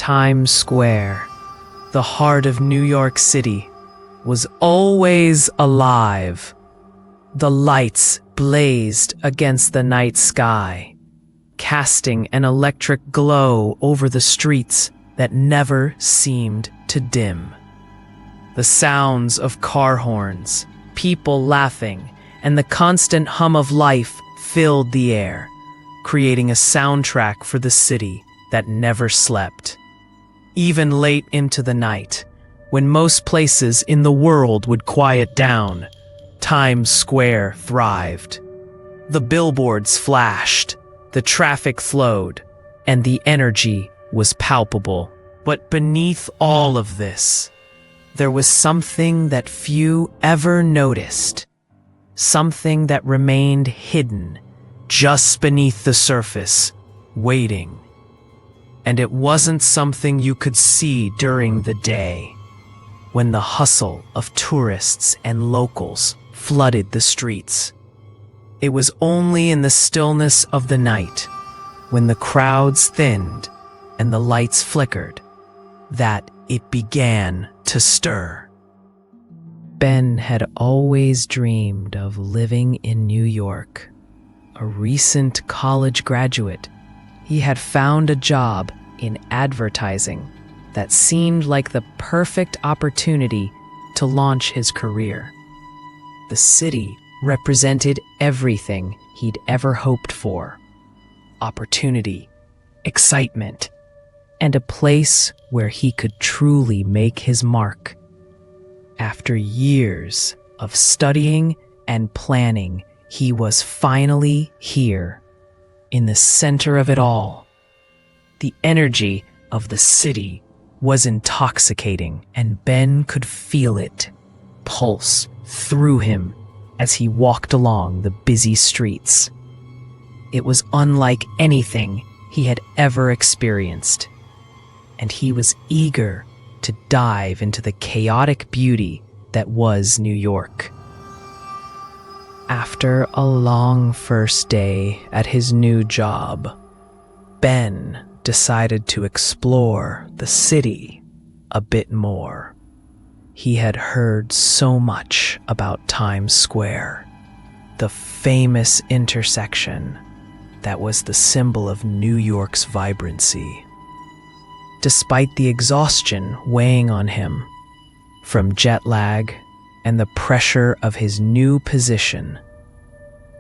Times Square, the heart of New York City, was always alive. The lights blazed against the night sky, casting an electric glow over the streets that never seemed to dim. The sounds of car horns, people laughing, and the constant hum of life filled the air, creating a soundtrack for the city that never slept. Even late into the night, when most places in the world would quiet down, Times Square thrived. The billboards flashed, the traffic flowed, and the energy was palpable. But beneath all of this, there was something that few ever noticed, something that remained hidden just beneath the surface, waiting. And it wasn't something you could see during the day, when the hustle of tourists and locals flooded the streets. It was only in the stillness of the night, when the crowds thinned and the lights flickered, that it began to stir. Ben had always dreamed of living in New York. A recent college graduate, he had found a job in advertising that seemed like the perfect opportunity to launch his career. The city represented everything he'd ever hoped for: opportunity, excitement, and a place where he could truly make his mark. After years of studying and planning, he was finally here, in the center of it all. The energy of the city was intoxicating, and Ben could feel it pulse through him as he walked along the busy streets. It was unlike anything he had ever experienced, and he was eager to dive into the chaotic beauty that was New York. After a long first day at his new job, Ben decided to explore the city a bit more. He had heard so much about Times Square, the famous intersection that was the symbol of New York's vibrancy. Despite the exhaustion weighing on him from jet lag and the pressure of his new position,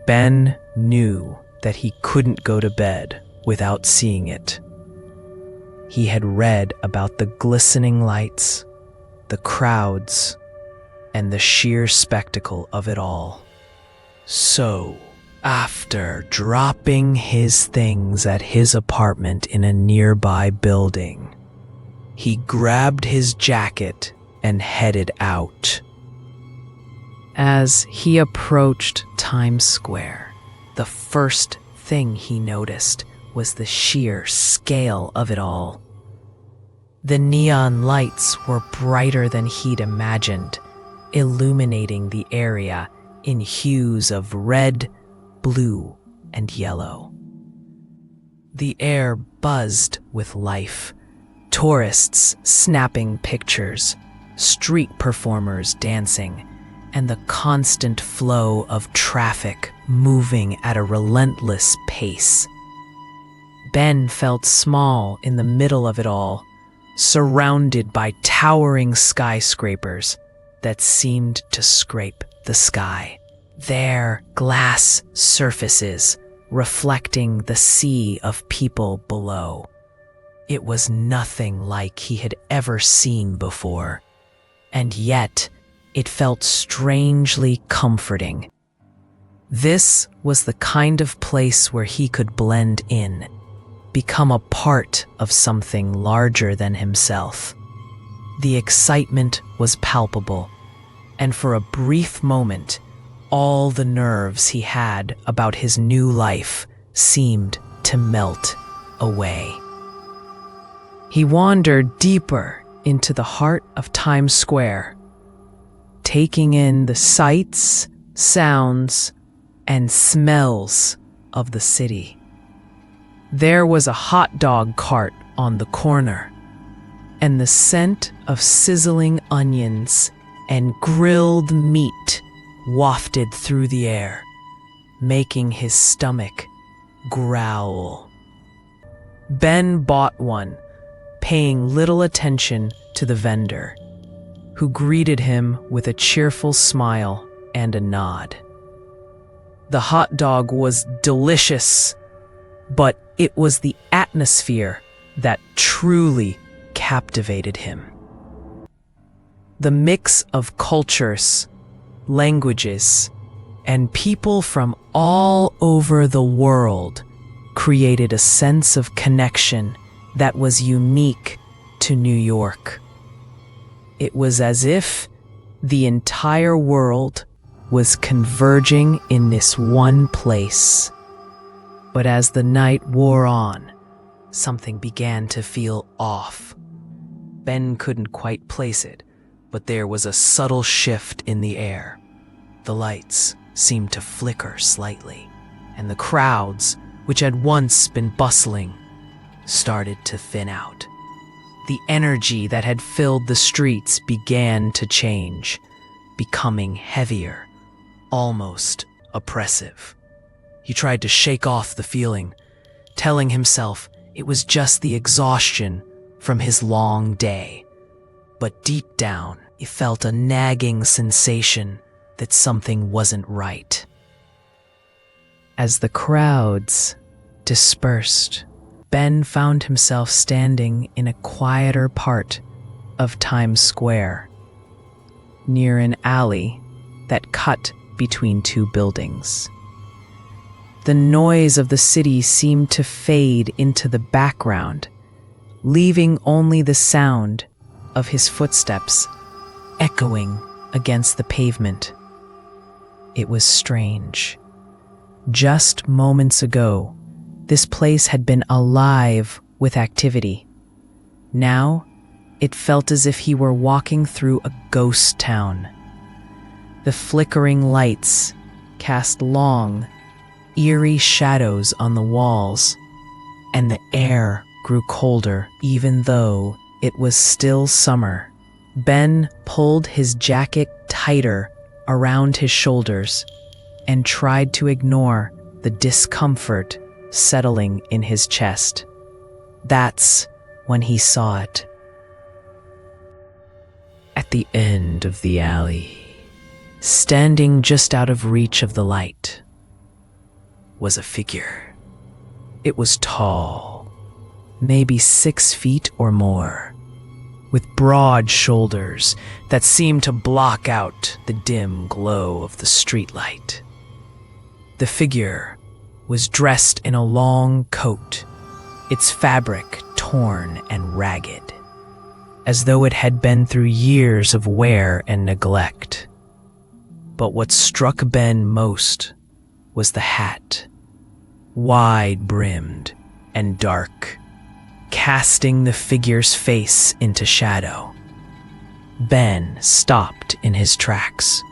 Ben knew that he couldn't go to bed without seeing it. He had read about the glistening lights, the crowds, and the sheer spectacle of it all. So, after dropping his things at his apartment in a nearby building, he grabbed his jacket and headed out. As he approached Times Square, the first thing he noticed was the sheer scale of it all. The neon lights were brighter than he'd imagined, illuminating the area in hues of red, blue, and yellow. The air buzzed with life, tourists snapping pictures, street performers dancing, and the constant flow of traffic moving at a relentless pace. Ben felt small in the middle of it all, surrounded by towering skyscrapers that seemed to scrape the sky, their glass surfaces reflecting the sea of people below. It was nothing like he had ever seen before, and yet it felt strangely comforting. This was the kind of place where he could blend in, become a part of something larger than himself. The excitement was palpable, and for a brief moment, all the nerves he had about his new life seemed to melt away. He wandered deeper into the heart of Times Square, taking in the sights, sounds, and smells of the city. There was a hot dog cart on the corner, and the scent of sizzling onions and grilled meat wafted through the air, making his stomach growl. Ben bought one, paying little attention to the vendor, who greeted him with a cheerful smile and a nod. The hot dog was delicious, but it was the atmosphere that truly captivated him. The mix of cultures, languages, and people from all over the world created a sense of connection that was unique to New York. It was as if the entire world was converging in this one place. But as the night wore on, something began to feel off. Ben couldn't quite place it, but there was a subtle shift in the air. The lights seemed to flicker slightly, and the crowds, which had once been bustling, started to thin out. The energy that had filled the streets began to change, becoming heavier, almost oppressive. He tried to shake off the feeling, telling himself it was just the exhaustion from his long day. But deep down, he felt a nagging sensation that something wasn't right. As the crowds dispersed, Ben found himself standing in a quieter part of Times Square, near an alley that cut between two buildings. The noise of the city seemed to fade into the background, leaving only the sound of his footsteps echoing against the pavement. It was strange. Just moments ago, this place had been alive with activity. Now, it felt as if he were walking through a ghost town. The flickering lights cast long, eerie shadows on the walls, and the air grew colder even though it was still summer. Ben pulled his jacket tighter around his shoulders and tried to ignore the discomfort settling in his chest. That's when he saw it. At the end of the alley, standing just out of reach of the light, was a figure. It was tall, maybe 6 feet or more, with broad shoulders that seemed to block out the dim glow of the streetlight. The figure was dressed in a long coat, its fabric torn and ragged, as though it had been through years of wear and neglect. But what struck Ben most was the hat, wide-brimmed and dark, casting the figure's face into shadow. Ben stopped in his tracks.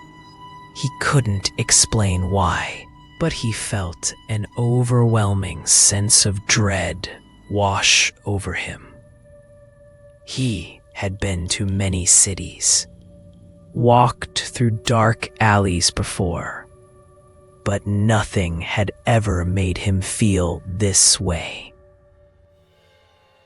He couldn't explain why, but he felt an overwhelming sense of dread wash over him. He had been to many cities, walked through dark alleys before, but nothing had ever made him feel this way.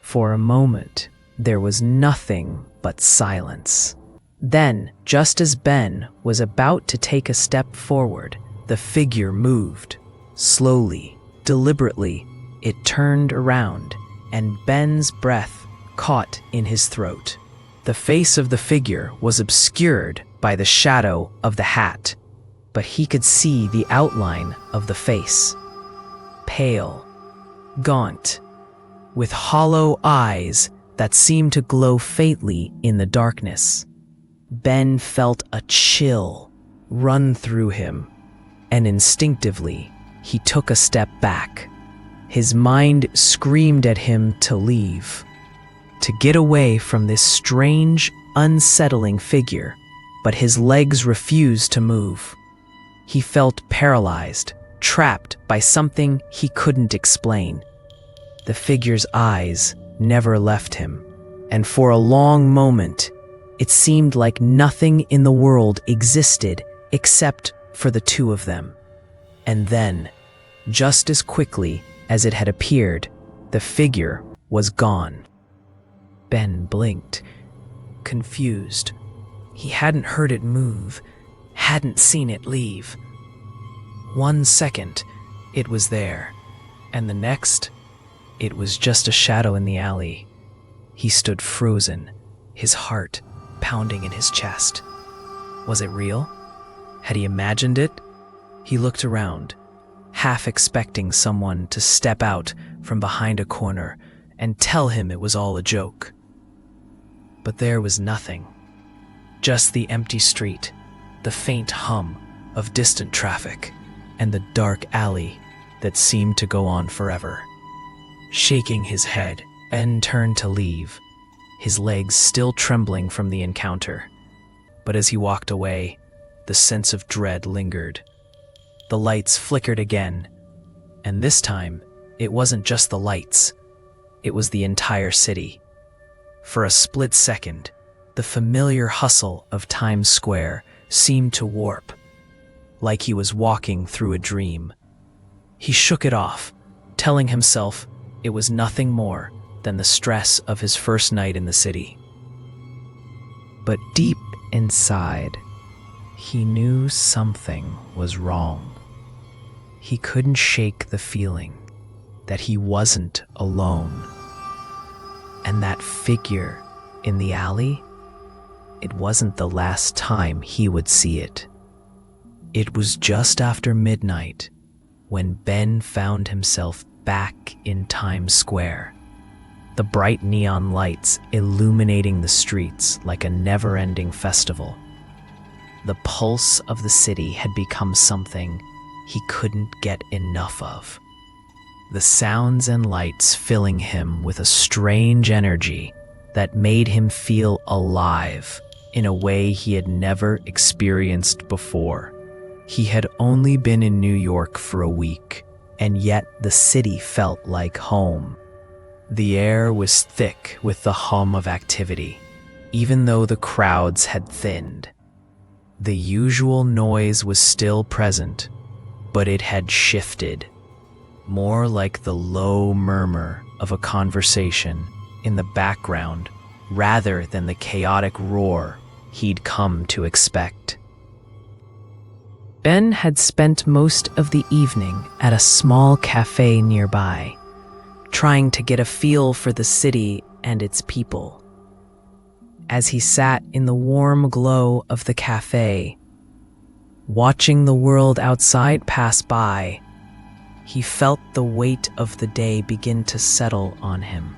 For a moment, there was nothing but silence. Then, just as Ben was about to take a step forward, the figure moved. Slowly, deliberately, it turned around, and Ben's breath caught in his throat. The face of the figure was obscured by the shadow of the hat, but he could see the outline of the face. Pale, gaunt, with hollow eyes that seemed to glow faintly in the darkness. Ben felt a chill run through him, and instinctively, he took a step back. His mind screamed at him to leave, to get away from this strange, unsettling figure, but his legs refused to move. He felt paralyzed, trapped by something he couldn't explain. The figure's eyes never left him, and for a long moment, it seemed like nothing in the world existed except for the two of them. And then, just as quickly as it had appeared, the figure was gone. Ben blinked, confused. He hadn't heard it move, hadn't seen it leave. 1 second, it was there, and the next, it was just a shadow in the alley. He stood frozen, his heart pounding in his chest. Was it real? Had he imagined it? He looked around, half expecting someone to step out from behind a corner and tell him it was all a joke. But there was nothing. Just the empty street, the faint hum of distant traffic, and the dark alley that seemed to go on forever. Shaking his head, Ben turned to leave, his legs still trembling from the encounter. But as he walked away, the sense of dread lingered. The lights flickered again, and this time, it wasn't just the lights. It was the entire city. For a split second, the familiar hustle of Times Square seemed to warp, like he was walking through a dream. He shook it off, telling himself it was nothing more than the stress of his first night in the city. But deep inside, he knew something was wrong. He couldn't shake the feeling that he wasn't alone. And that figure in the alley, it wasn't the last time he would see it. It was just after midnight when Ben found himself back in Times Square, the bright neon lights illuminating the streets like a never-ending festival. The pulse of the city had become something he couldn't get enough of. The sounds and lights filling him with a strange energy that made him feel alive in a way he had never experienced before. He had only been in New York for a week, and yet the city felt like home. The air was thick with the hum of activity, even though the crowds had thinned. The usual noise was still present, but it had shifted, more like the low murmur of a conversation in the background rather than the chaotic roar he'd come to expect. Ben had spent most of the evening at a small cafe nearby, trying to get a feel for the city and its people. As he sat in the warm glow of the cafe, watching the world outside pass by, he felt the weight of the day begin to settle on him.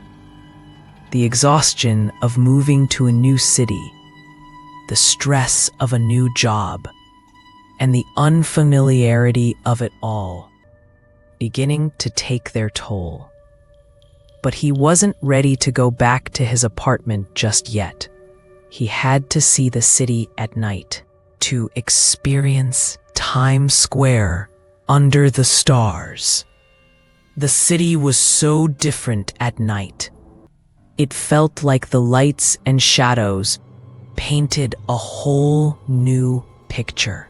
The exhaustion of moving to a new city, the stress of a new job, and the unfamiliarity of it all, beginning to take their toll. But he wasn't ready to go back to his apartment just yet. He had to see the city at night, to experience Times Square under the stars. The city was so different at night. It felt like the lights and shadows painted a whole new picture.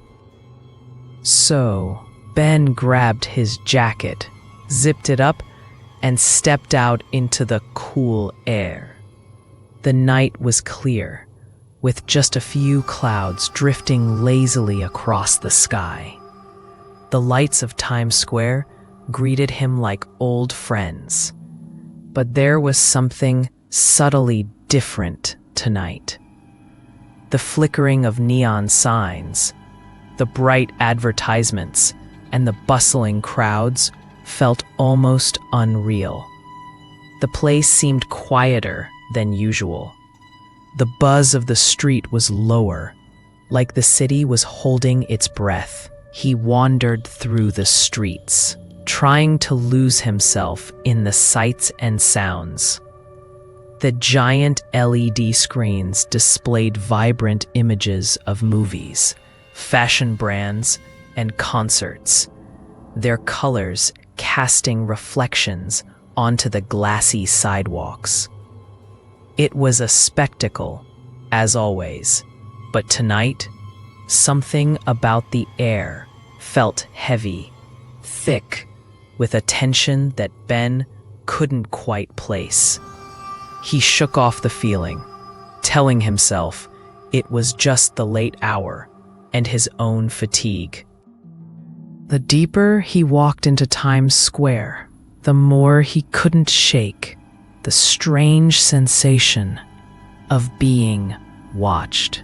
So, Ben grabbed his jacket, zipped it up, and stepped out into the cool air. The night was clear, with just a few clouds drifting lazily across the sky. The lights of Times Square greeted him like old friends. But there was something subtly different tonight. The flickering of neon signs, the bright advertisements, and the bustling crowds felt almost unreal. The place seemed quieter than usual. The buzz of the street was lower, like the city was holding its breath. He wandered through the streets, trying to lose himself in the sights and sounds. The giant LED screens displayed vibrant images of movies, fashion brands, and concerts, their colors casting reflections onto the glassy sidewalks. It was a spectacle, as always, but tonight, something about the air felt heavy, thick, with a tension that Ben couldn't quite place. He shook off the feeling, telling himself it was just the late hour and his own fatigue. The deeper he walked into Times Square, the more he couldn't shake the strange sensation of being watched.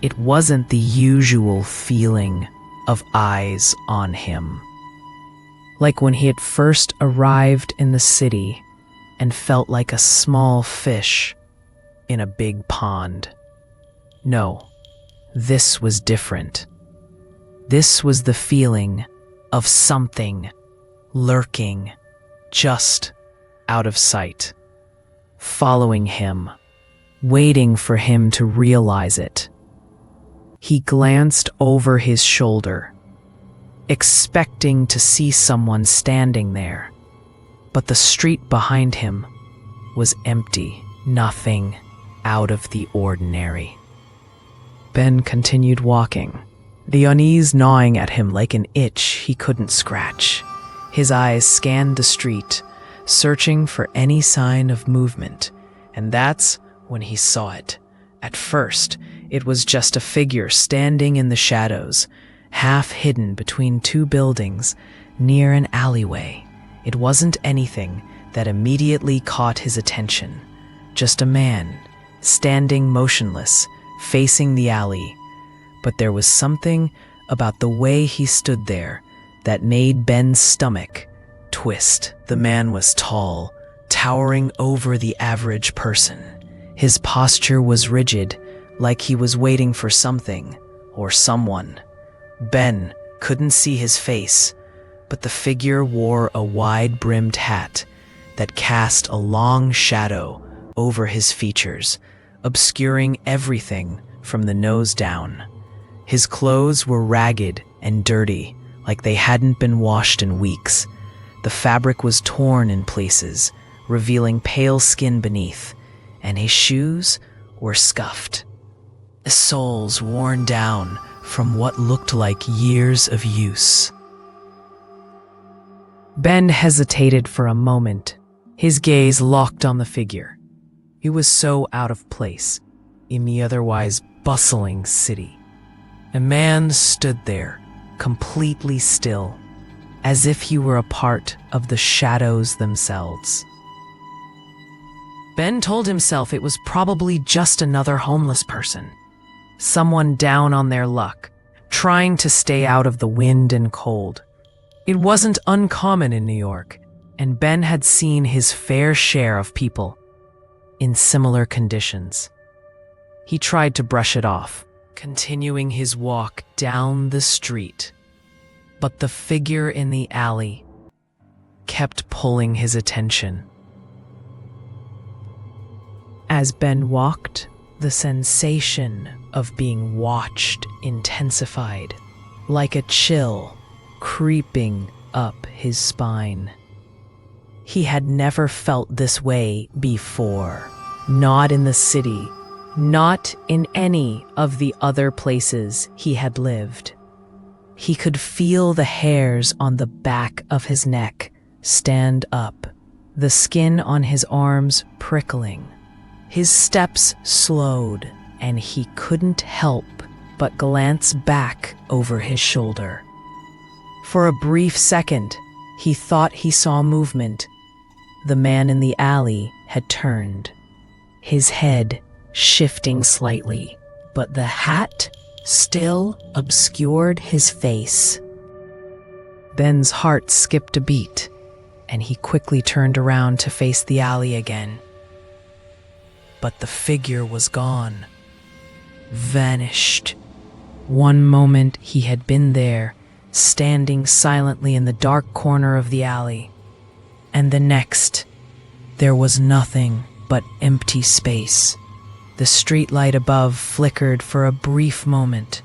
It wasn't the usual feeling of eyes on him, like when he had first arrived in the city and felt like a small fish in a big pond. No, this was different. This was the feeling of something lurking just out of sight, following him, waiting for him to realize it. He glanced over his shoulder, expecting to see someone standing there, but the street behind him was empty, nothing out of the ordinary. Ben continued walking, the unease gnawing at him like an itch he couldn't scratch. His eyes scanned the street, searching for any sign of movement, and that's when he saw it. At first, it was just a figure standing in the shadows, half hidden between two buildings near an alleyway. It wasn't anything that immediately caught his attention, just a man standing motionless, facing the alley. But there was something about the way he stood there that made Ben's stomach twist. The man was tall, towering over the average person. His posture was rigid, like he was waiting for something or someone. Ben couldn't see his face, but the figure wore a wide-brimmed hat that cast a long shadow over his features, obscuring everything from the nose down. His clothes were ragged and dirty, like they hadn't been washed in weeks. The fabric was torn in places, revealing pale skin beneath, and his shoes were scuffed, the soles worn down from what looked like years of use. Ben hesitated for a moment, his gaze locked on the figure. He was so out of place in the otherwise bustling city. A man stood there, completely still, as if he were a part of the shadows themselves. Ben told himself it was probably just another homeless person, someone down on their luck, trying to stay out of the wind and cold. It wasn't uncommon in New York, and Ben had seen his fair share of people in similar conditions. He tried to brush it off, continuing his walk down the street, but the figure in the alley kept pulling his attention. As Ben walked, the sensation of being watched intensified, like a chill creeping up his spine. He had never felt this way before, not in the city, not in any of the other places he had lived. He could feel the hairs on the back of his neck stand up, the skin on his arms prickling. His steps slowed, and he couldn't help but glance back over his shoulder. For a brief second, he thought he saw movement. The man in the alley had turned, his head shifting slightly, but the hat still obscured his face. Ben's heart skipped a beat, and he quickly turned around to face the alley again. But the figure was gone, vanished. One moment he had been there, standing silently in the dark corner of the alley, and the next, there was nothing but empty space. The streetlight above flickered for a brief moment,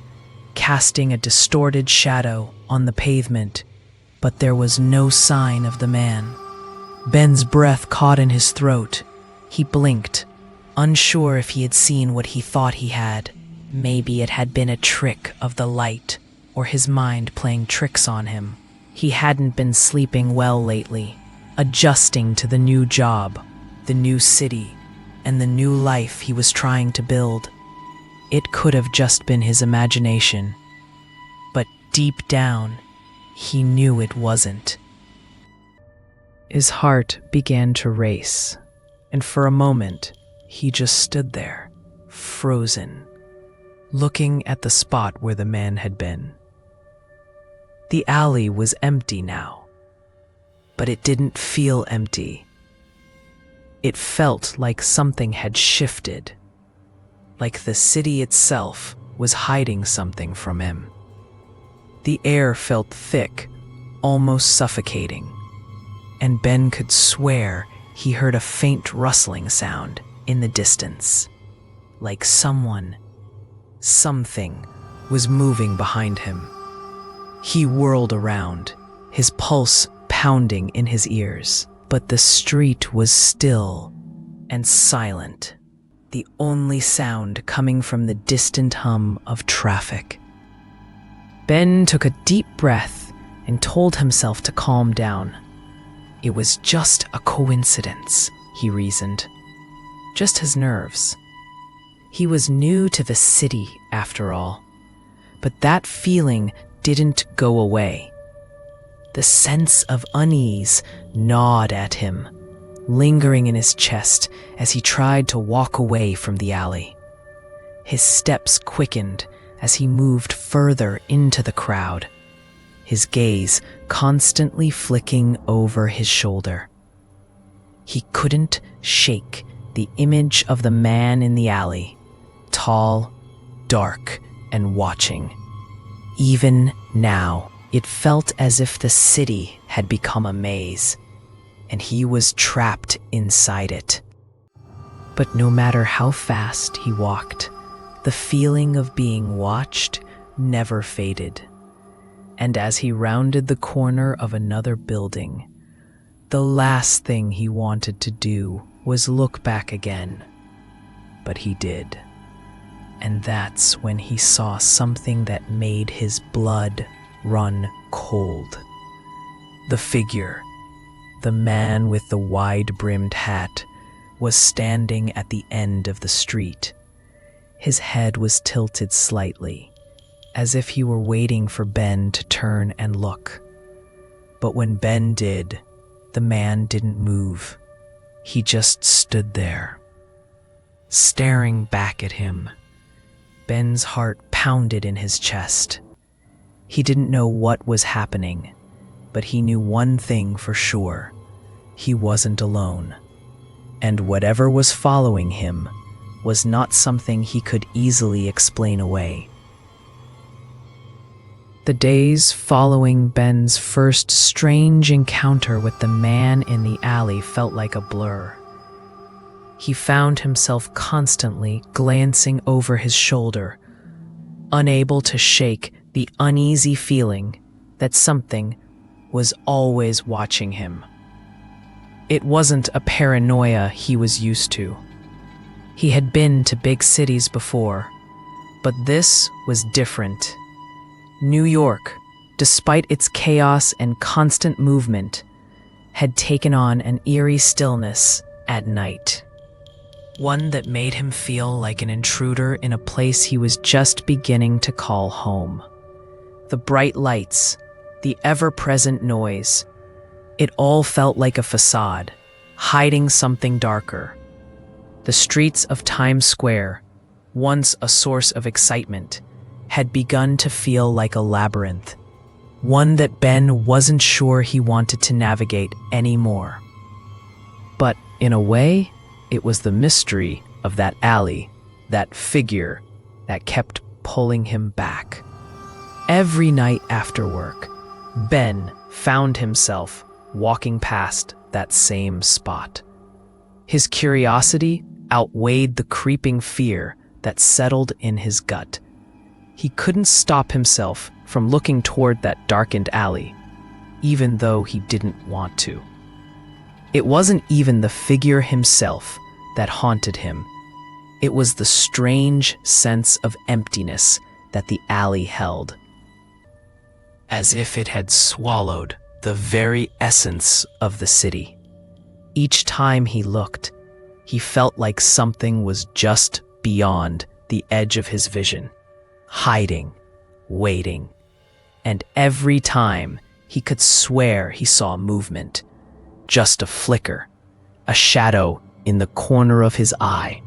casting a distorted shadow on the pavement, but there was no sign of the man. Ben's breath caught in his throat. He blinked, unsure if he had seen what he thought he had. Maybe it had been a trick of the light, or his mind playing tricks on him. He hadn't been sleeping well lately, adjusting to the new job, the new city, and the new life he was trying to build. It could have just been his imagination, but deep down, he knew it wasn't. His heart began to race, and for a moment, he just stood there, frozen, looking at the spot where the man had been. The alley was empty now, but it didn't feel empty. It felt like something had shifted, like the city itself was hiding something from him. The air felt thick, almost suffocating, and Ben could swear he heard a faint rustling sound in the distance, like something was moving behind him. He whirled around, his pulse pounding in his ears, but the street was still and silent, the only sound coming from the distant hum of traffic. Ben took a deep breath and told himself to calm down. It was just a coincidence, he reasoned. Just his nerves. He was new to the city, after all. But that feeling didn't go away. The sense of unease gnawed at him, lingering in his chest as he tried to walk away from the alley. His steps quickened as he moved further into the crowd, his gaze constantly flicking over his shoulder. He couldn't shake the image of the man in the alley, tall, dark, and watching. Even now, it felt as if the city had become a maze, and he was trapped inside it. But no matter how fast he walked, the feeling of being watched never faded. And as he rounded the corner of another building, the last thing he wanted to do was look back again. But he did. And that's when he saw something that made his blood run cold. The figure, the man with the wide-brimmed hat, was standing at the end of the street. His head was tilted slightly, as if he were waiting for Ben to turn and look. But when Ben did, the man didn't move. He just stood there, staring back at him. Ben's heart pounded in his chest. He didn't know what was happening, but he knew one thing for sure. He wasn't alone. And whatever was following him was not something he could easily explain away. The days following Ben's first strange encounter with the man in the alley felt like a blur. He found himself constantly glancing over his shoulder, unable to shake the uneasy feeling that something was always watching him. It wasn't a paranoia he was used to. He had been to big cities before, but this was different. New York, despite its chaos and constant movement, had taken on an eerie stillness at night. One that made him feel like an intruder in a place he was just beginning to call home. The bright lights, the ever-present noise, it all felt like a facade, hiding something darker. The streets of Times Square, once a source of excitement, had begun to feel like a labyrinth, one that Ben wasn't sure he wanted to navigate anymore. But in a way, it was the mystery of that alley, that figure, that kept pulling him back. Every night after work, Ben found himself walking past that same spot. His curiosity outweighed the creeping fear that settled in his gut. He couldn't stop himself from looking toward that darkened alley, even though he didn't want to. It wasn't even the figure himself that haunted him It was the strange sense of emptiness that the alley held, as if it had swallowed the very essence of the city. Each time he looked, he felt like something was just beyond the edge of his vision, hiding, waiting. And every time he could swear he saw movement, just a flicker, a shadow in the corner of his eye.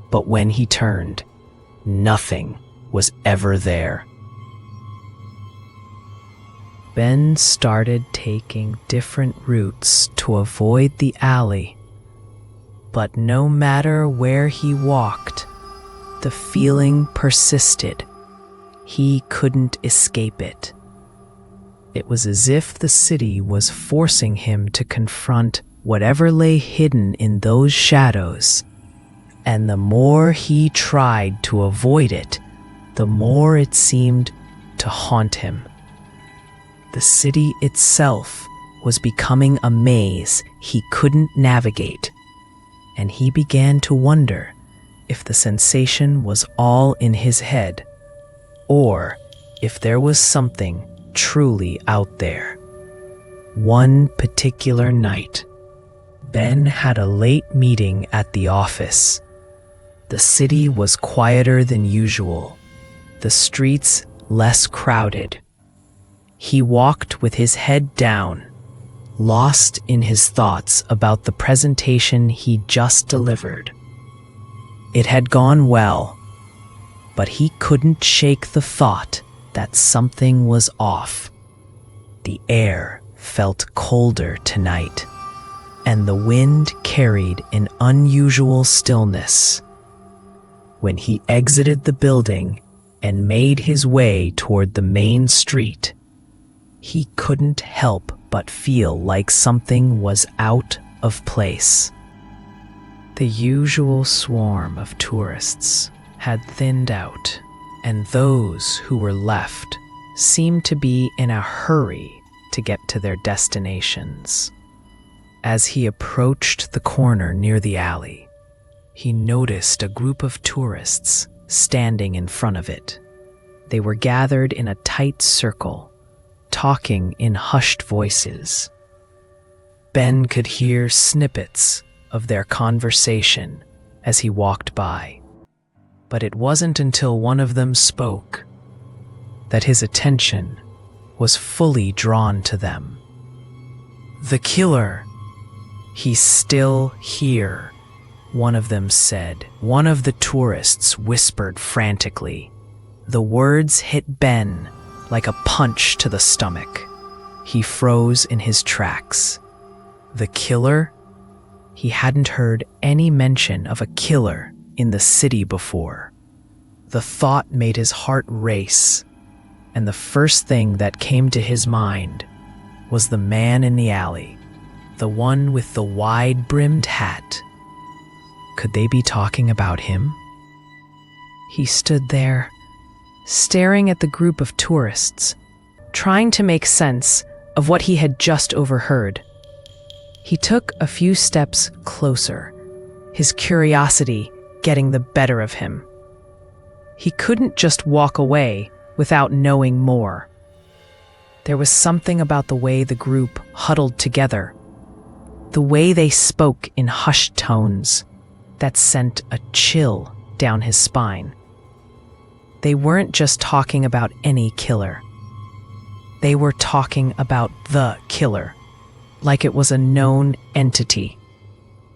But when he turned, nothing was ever there. Ben started taking different routes to avoid the alley. But no matter where he walked, the feeling persisted. He couldn't escape it. It was as if the city was forcing him to confront whatever lay hidden in those shadows. And the more he tried to avoid it, the more it seemed to haunt him. The city itself was becoming a maze he couldn't navigate, and he began to wonder if the sensation was all in his head, or if there was something truly out there. One particular night, Ben had a late meeting at the office. The city was quieter than usual, the streets less crowded. He walked with his head down, lost in his thoughts about the presentation he just delivered. It had gone well, but he couldn't shake the thought that something was off. The air felt colder tonight, and the wind carried an unusual stillness. When he exited the building and made his way toward the main street, he couldn't help but feel like something was out of place. The usual swarm of tourists had thinned out, and those who were left seemed to be in a hurry to get to their destinations. As he approached the corner near the alley, he noticed a group of tourists standing in front of it. They were gathered in a tight circle, talking in hushed voices. Ben could hear snippets of their conversation as he walked by, but it wasn't until one of them spoke that his attention was fully drawn to them. "The killer, he's still here," one of them said. One of the tourists whispered frantically. The words hit Ben like a punch to the stomach. He froze in his tracks. The killer? He hadn't heard any mention of a killer in the city before. The thought made his heart race, and the first thing that came to his mind was the man in the alley, the one with the wide-brimmed hat. Could they be talking about him? He stood there, staring at the group of tourists, trying to make sense of what he had just overheard. He took a few steps closer, his curiosity getting the better of him. He couldn't just walk away without knowing more. There was something about the way the group huddled together, the way they spoke in hushed tones, that sent a chill down his spine. They weren't just talking about any killer. They were talking about the killer, like it was a known entity,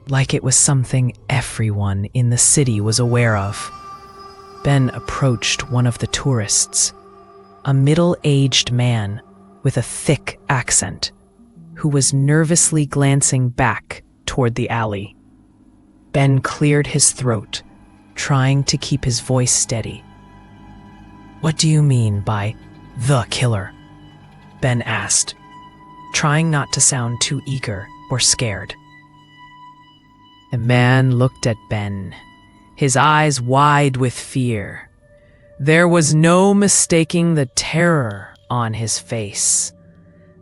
like it was something everyone in the city was aware of. Ben approached one of the tourists, a middle-aged man with a thick accent, who was nervously glancing back toward the alley. Ben cleared his throat, trying to keep his voice steady. "What do you mean by the killer?" Ben asked, trying not to sound too eager or scared. The man looked at Ben, his eyes wide with fear. There was no mistaking the terror on his face.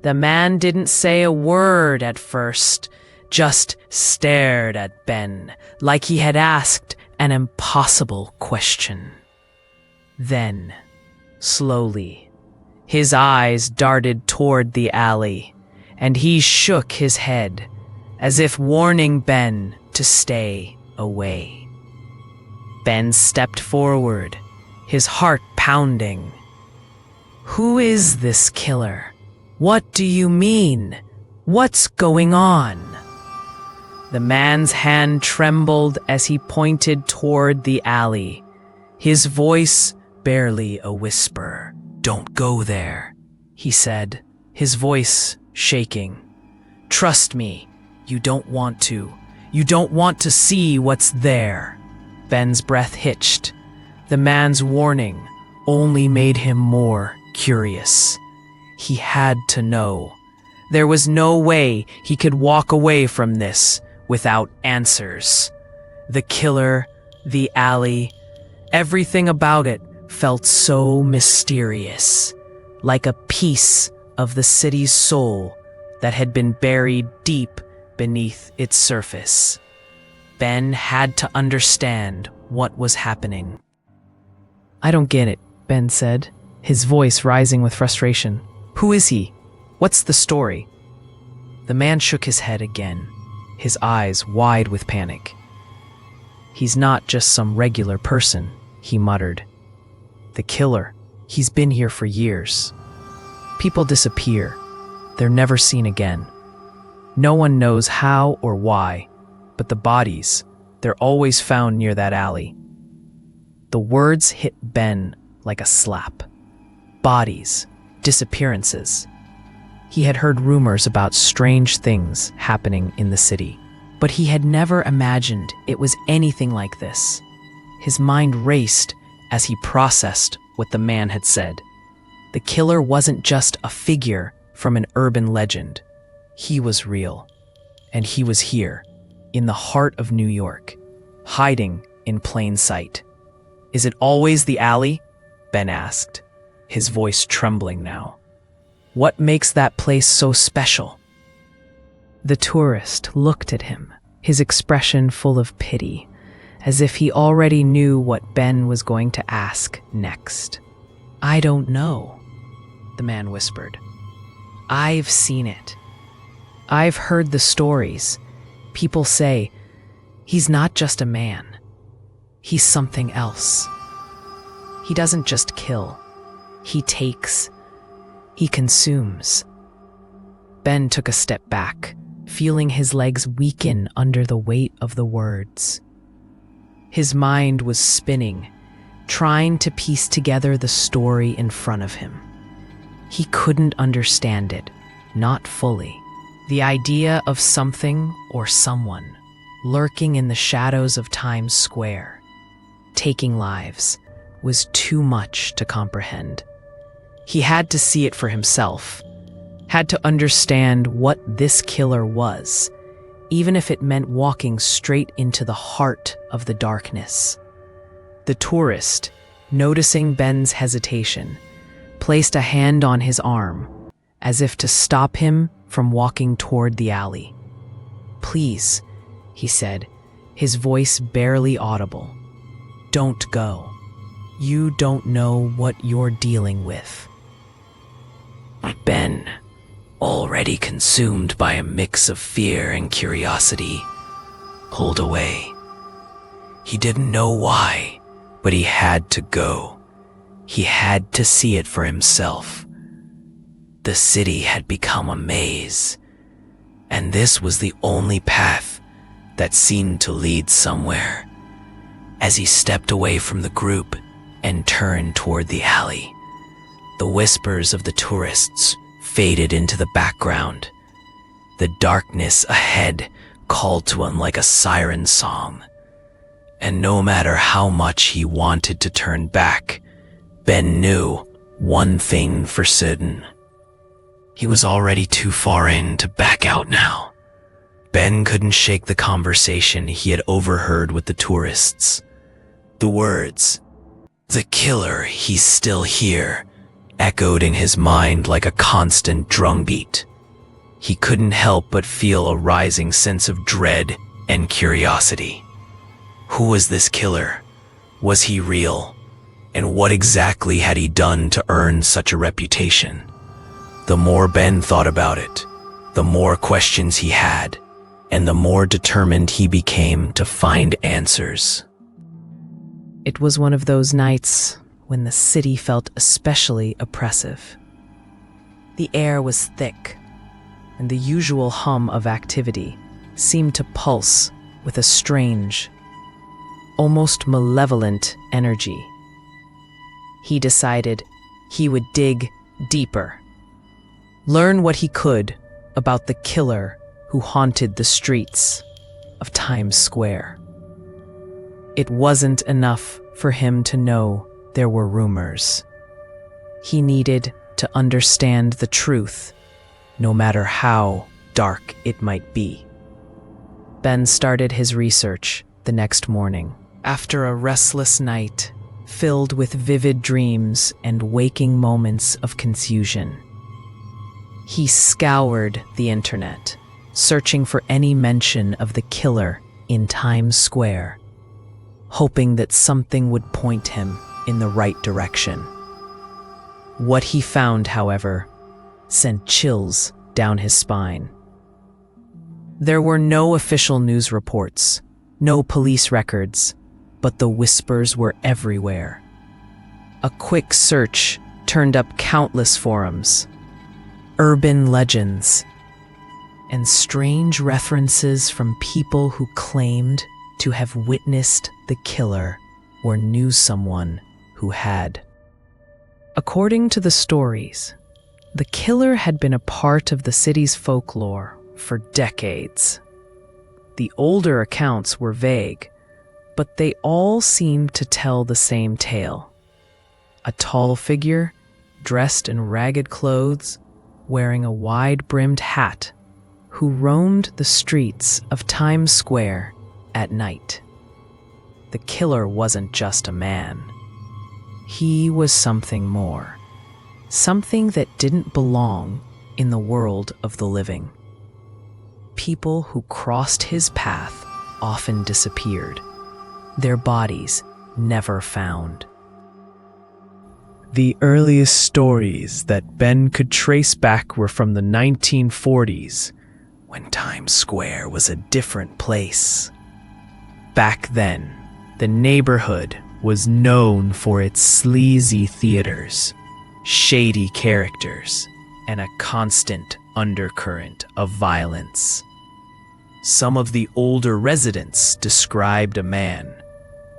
The man didn't say a word at first, just stared at Ben like he had asked an impossible question. Then, slowly, his eyes darted toward the alley, and he shook his head, as if warning Ben to stay away. Ben stepped forward, his heart pounding. "Who is this killer? What do you mean? What's going on?" The man's hand trembled as he pointed toward the alley, his voice barely a whisper. "Don't go there," he said, his voice shaking. "Trust me, you don't want to. You don't want to see what's there." Ben's breath hitched. The man's warning only made him more curious. He had to know. There was no way he could walk away from this without answers. The killer, the alley, everything about it felt so mysterious, like a piece of the city's soul that had been buried deep beneath its surface. Ben had to understand what was happening. "I don't get it," Ben said, his voice rising with frustration. "Who is he? What's the story?" The man shook his head again, his eyes wide with panic. "He's not just some regular person," he muttered. "The killer, he's been here for years. People disappear. They're never seen again. No one knows how or why, but the bodies, they're always found near that alley." The words hit Ben like a slap. Bodies, disappearances. He had heard rumors about strange things happening in the city, but he had never imagined it was anything like this. His mind raced as he processed what the man had said. The killer wasn't just a figure from an urban legend. He was real, and he was here, in the heart of New York, hiding in plain sight. "Is it always the alley?" Ben asked, his voice trembling now. "What makes that place so special?" The tourist looked at him, his expression full of pity, as if he already knew what Ben was going to ask next. "I don't know," the man whispered. "I've seen it. I've heard the stories. People say, he's not just a man. He's something else. He doesn't just kill. He takes. He consumes." Ben took a step back, feeling his legs weaken under the weight of the words. His mind was spinning, trying to piece together the story in front of him. He couldn't understand it, not fully. The idea of something or someone lurking in the shadows of Times Square, taking lives, was too much to comprehend. He had to see it for himself, had to understand what this killer was, even if it meant walking straight into the heart of the darkness. The tourist, noticing Ben's hesitation, placed a hand on his arm, as if to stop him from walking toward the alley. "Please," he said, his voice barely audible. "Don't go. You don't know what you're dealing with." Ben, already consumed by a mix of fear and curiosity, pulled away. He didn't know why, but he had to go. He had to see it for himself. The city had become a maze, and this was the only path that seemed to lead somewhere. As he stepped away from the group and turned toward the alley, the whispers of the tourists faded into the background. The darkness ahead called to him like a siren song. And no matter how much he wanted to turn back, Ben knew one thing for certain. He was already too far in to back out now. Ben couldn't shake the conversation he had overheard with the tourists. The words, "The killer, he's still here," echoed in his mind like a constant drumbeat. He couldn't help but feel a rising sense of dread and curiosity. Who was this killer? Was he real? And what exactly had he done to earn such a reputation? The more Ben thought about it, the more questions he had, and the more determined he became to find answers. It was one of those nights when the city felt especially oppressive. The air was thick, and the usual hum of activity seemed to pulse with a strange, almost malevolent energy. He decided he would dig deeper, learn what he could about the killer who haunted the streets of Times Square. It wasn't enough for him to know there were rumors. He needed to understand the truth, no matter how dark it might be. Ben started his research the next morning. After a restless night, filled with vivid dreams and waking moments of confusion, he scoured the internet, searching for any mention of the killer in Times Square, hoping that something would point him in the right direction. What he found, however, sent chills down his spine. There were no official news reports, no police records, but the whispers were everywhere. A quick search turned up countless forums, urban legends, and strange references from people who claimed to have witnessed the killer or knew someone who had. According to the stories, the killer had been a part of the city's folklore for decades. The older accounts were vague, but they all seemed to tell the same tale. A tall figure, dressed in ragged clothes, wearing a wide-brimmed hat, who roamed the streets of Times Square at night. The killer wasn't just a man. He was something more, something that didn't belong in the world of the living. People who crossed his path often disappeared, their bodies never found. The earliest stories that Ben could trace back were from the 1940s, when Times Square was a different place. Back then, the neighborhood was known for its sleazy theaters, shady characters, and a constant undercurrent of violence. Some of the older residents described a man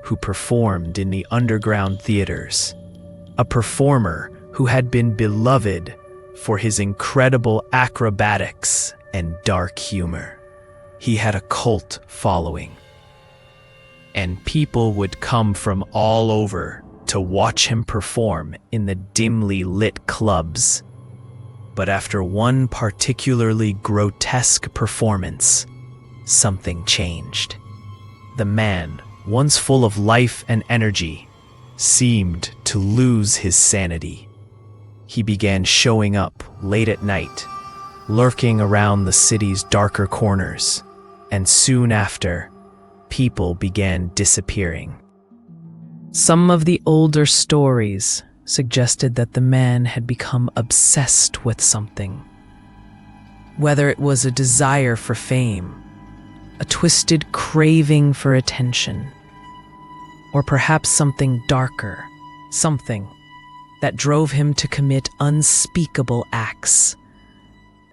who performed in the underground theaters, a performer who had been beloved for his incredible acrobatics and dark humor. He had a cult following, and people would come from all over to watch him perform in the dimly lit clubs. But after one particularly grotesque performance, something changed. The man, once full of life and energy, seemed to lose his sanity. He began showing up late at night, lurking around the city's darker corners, and soon after, people began disappearing. Some of the older stories suggested that the man had become obsessed with something. Whether it was a desire for fame, a twisted craving for attention, or perhaps something darker, something that drove him to commit unspeakable acts.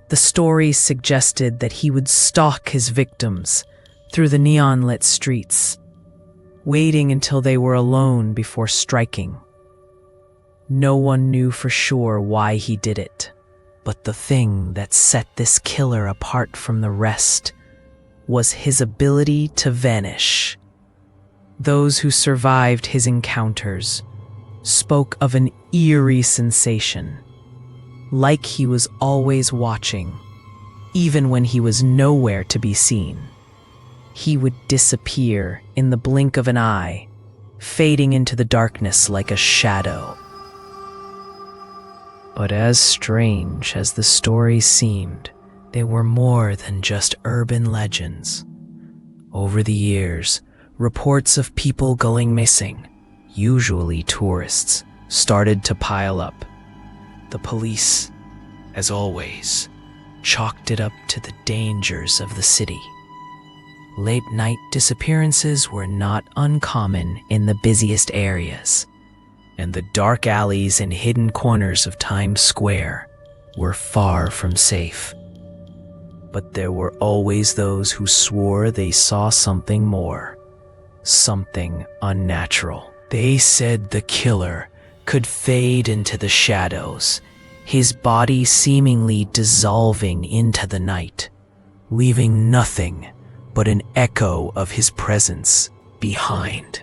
The stories suggested that he would stalk his victims through the neon-lit streets, waiting until they were alone before striking. No one knew for sure why he did it, but the thing that set this killer apart from the rest was his ability to vanish. Those who survived his encounters spoke of an eerie sensation, like he was always watching, even when he was nowhere to be seen. He would disappear in the blink of an eye, fading into the darkness like a shadow. But as strange as the stories seemed, they were more than just urban legends. Over the years, reports of people going missing, usually tourists, started to pile up. The police, as always, chalked it up to the dangers of the city. Late-night disappearances were not uncommon in the busiest areas, and the dark alleys and hidden corners of Times Square were far from safe. But there were always those who swore they saw something more, something unnatural. They said the killer could fade into the shadows, his body seemingly dissolving into the night, leaving nothing but an echo of his presence behind.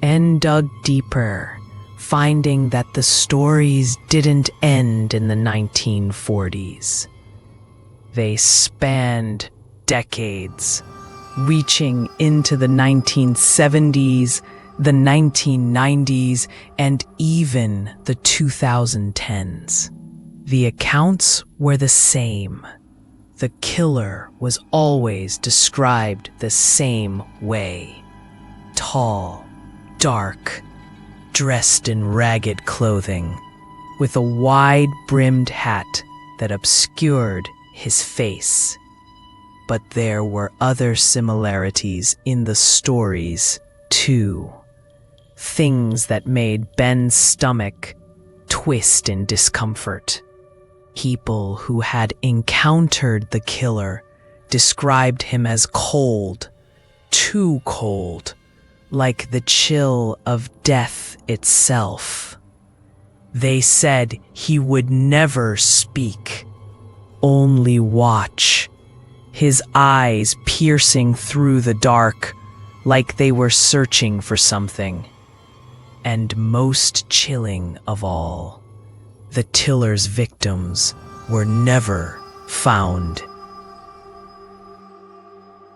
And dug deeper, finding that the stories didn't end in the 1940s. They spanned decades, reaching into the 1970s, the 1990s, and even the 2010s. The accounts were the same. The killer was always described the same way. Tall, dark, dressed in ragged clothing, with a wide-brimmed hat that obscured his face. But there were other similarities in the stories, too. Things that made Ben's stomach twist in discomfort. People who had encountered the killer described him as cold, too cold, like the chill of death itself. They said he would never speak, only watch, his eyes piercing through the dark like they were searching for something. And most chilling of all, the killer's victims were never found.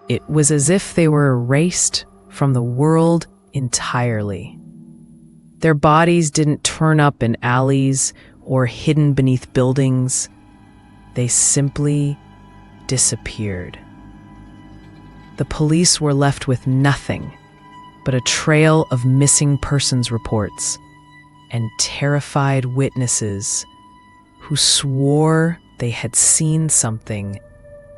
It was as if they were erased from the world entirely. Their bodies didn't turn up in alleys or hidden beneath buildings. They simply disappeared. The police were left with nothing but a trail of missing persons reports and terrified witnesses who swore they had seen something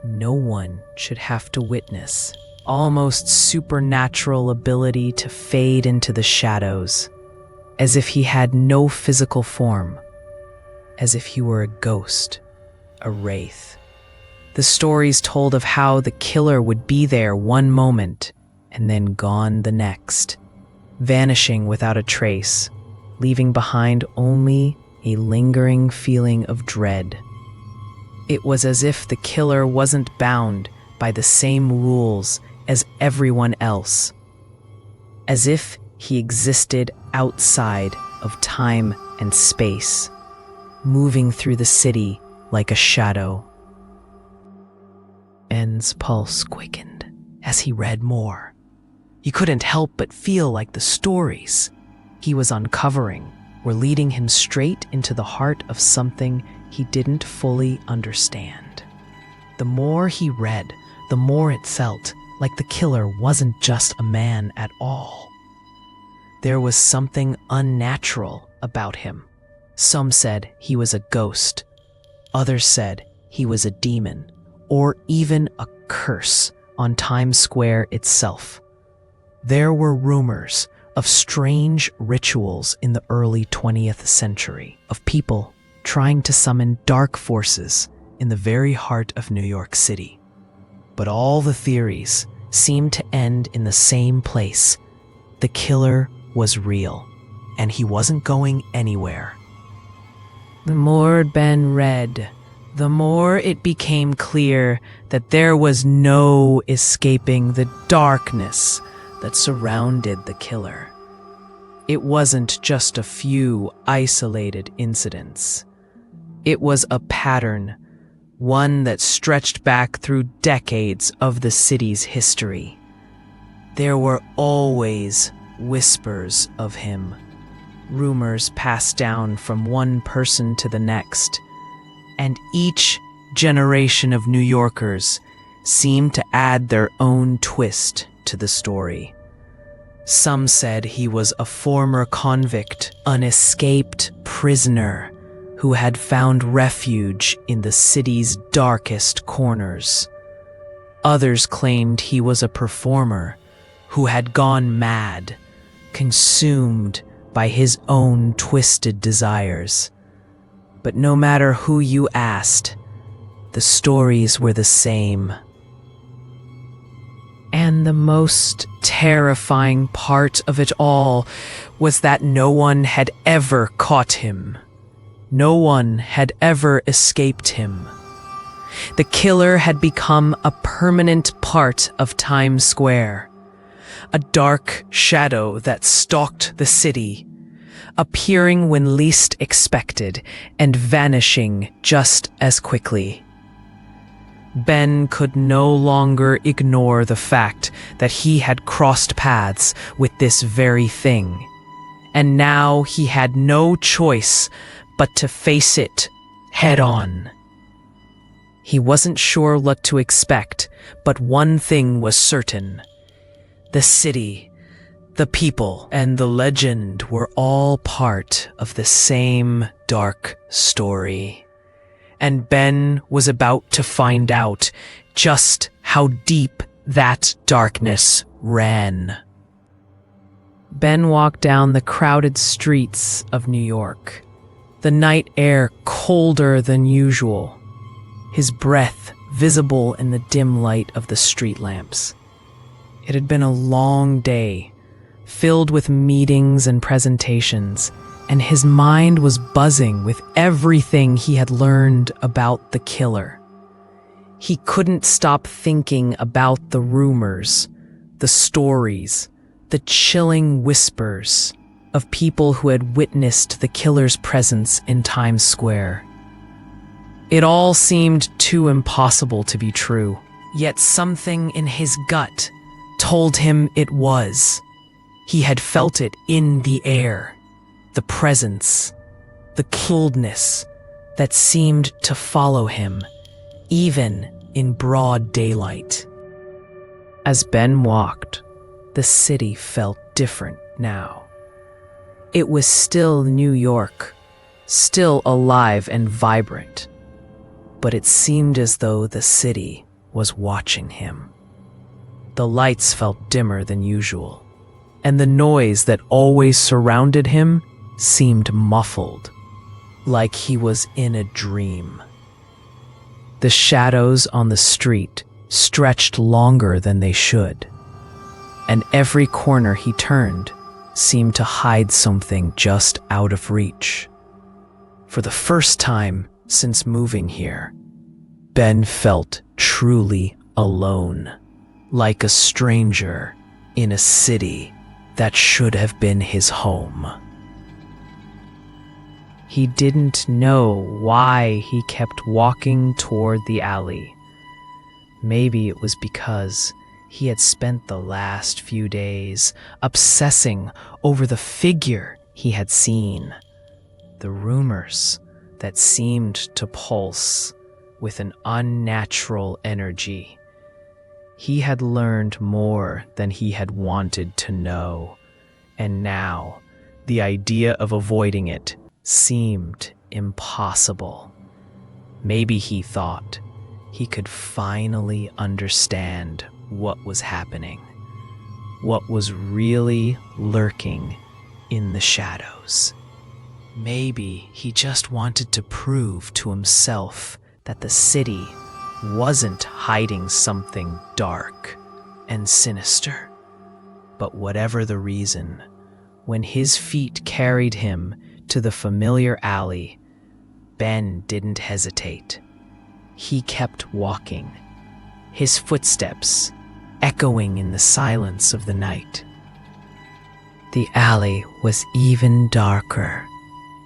no one should have to witness. Almost supernatural ability to fade into the shadows, as if he had no physical form, as if he were a ghost, a wraith. The stories told of how the killer would be there one moment and then gone the next, vanishing without a trace, leaving behind only a lingering feeling of dread. It was as if the killer wasn't bound by the same rules as everyone else, as if he existed outside of time and space, moving through the city like a shadow. Ben's pulse quickened as he read more. He couldn't help but feel like the stories he was uncovering were leading him straight into the heart of something he didn't fully understand. The more he read, the more it felt like the killer wasn't just a man at all. There was something unnatural about him. Some said he was a ghost. Others said he was a demon, or even a curse on Times Square itself. There were rumors of strange rituals in the early 20th century, of people trying to summon dark forces in the very heart of New York City. But all the theories seemed to end in the same place. The killer was real, and he wasn't going anywhere. The more Ben read, the more it became clear that there was no escaping the darkness that surrounded the killer. It wasn't just a few isolated incidents. It was a pattern, one that stretched back through decades of the city's history. There were always whispers of him, rumors passed down from one person to the next, and each generation of New Yorkers seemed to add their own twist to the story. Some said he was a former convict, an escaped prisoner who had found refuge in the city's darkest corners. Others claimed he was a performer who had gone mad, consumed by his own twisted desires. But no matter who you asked, the stories were the same. And the most terrifying part of it all was that no one had ever caught him. No one had ever escaped him. The killer had become a permanent part of Times Square, a dark shadow that stalked the city, appearing when least expected and vanishing just as quickly. Ben could no longer ignore the fact that he had crossed paths with this very thing, and now he had no choice but to face it head on. He wasn't sure what to expect, but one thing was certain. The city, the people, and the legend were all part of the same dark story. And Ben was about to find out just how deep that darkness ran. Ben walked down the crowded streets of New York, the night air colder than usual, his breath visible in the dim light of the street lamps. It had been a long day, filled with meetings and presentations, and his mind was buzzing with everything he had learned about the killer. He couldn't stop thinking about the rumors, the stories, the chilling whispers of people who had witnessed the killer's presence in Times Square. It all seemed too impossible to be true, yet something in his gut told him it was. He had felt it in the air. The presence, the coldness that seemed to follow him, even in broad daylight. As Ben walked, the city felt different now. It was still New York, still alive and vibrant, but it seemed as though the city was watching him. The lights felt dimmer than usual, and the noise that always surrounded him seemed muffled, like he was in a dream. The shadows on the street stretched longer than they should, and every corner he turned seemed to hide something just out of reach. For the first time since moving here, Ben felt truly alone, like a stranger in a city that should have been his home. He didn't know why he kept walking toward the alley. Maybe it was because he had spent the last few days obsessing over the figure he had seen, the rumors that seemed to pulse with an unnatural energy. He had learned more than he had wanted to know, and now the idea of avoiding it seemed impossible. Maybe he thought he could finally understand what was happening, what was really lurking in the shadows. Maybe he just wanted to prove to himself that the city wasn't hiding something dark and sinister. But whatever the reason, when his feet carried him to the familiar alley, Ben didn't hesitate. He kept walking, his footsteps echoing in the silence of the night. The alley was even darker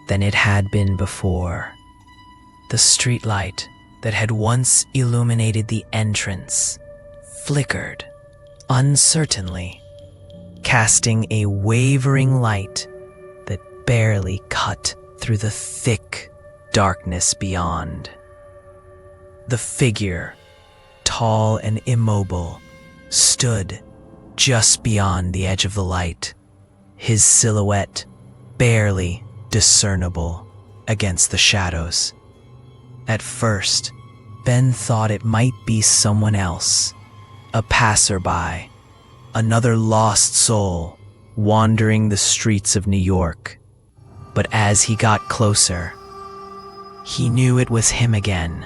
than it had been before. The streetlight that had once illuminated the entrance flickered uncertainly, casting a wavering light that barely cut through the thick darkness beyond. The figure, tall and immobile, stood just beyond the edge of the light, his silhouette barely discernible against the shadows. At first, Ben thought it might be someone else, a passerby, another lost soul wandering the streets of New York. But as he got closer, he knew it was him again,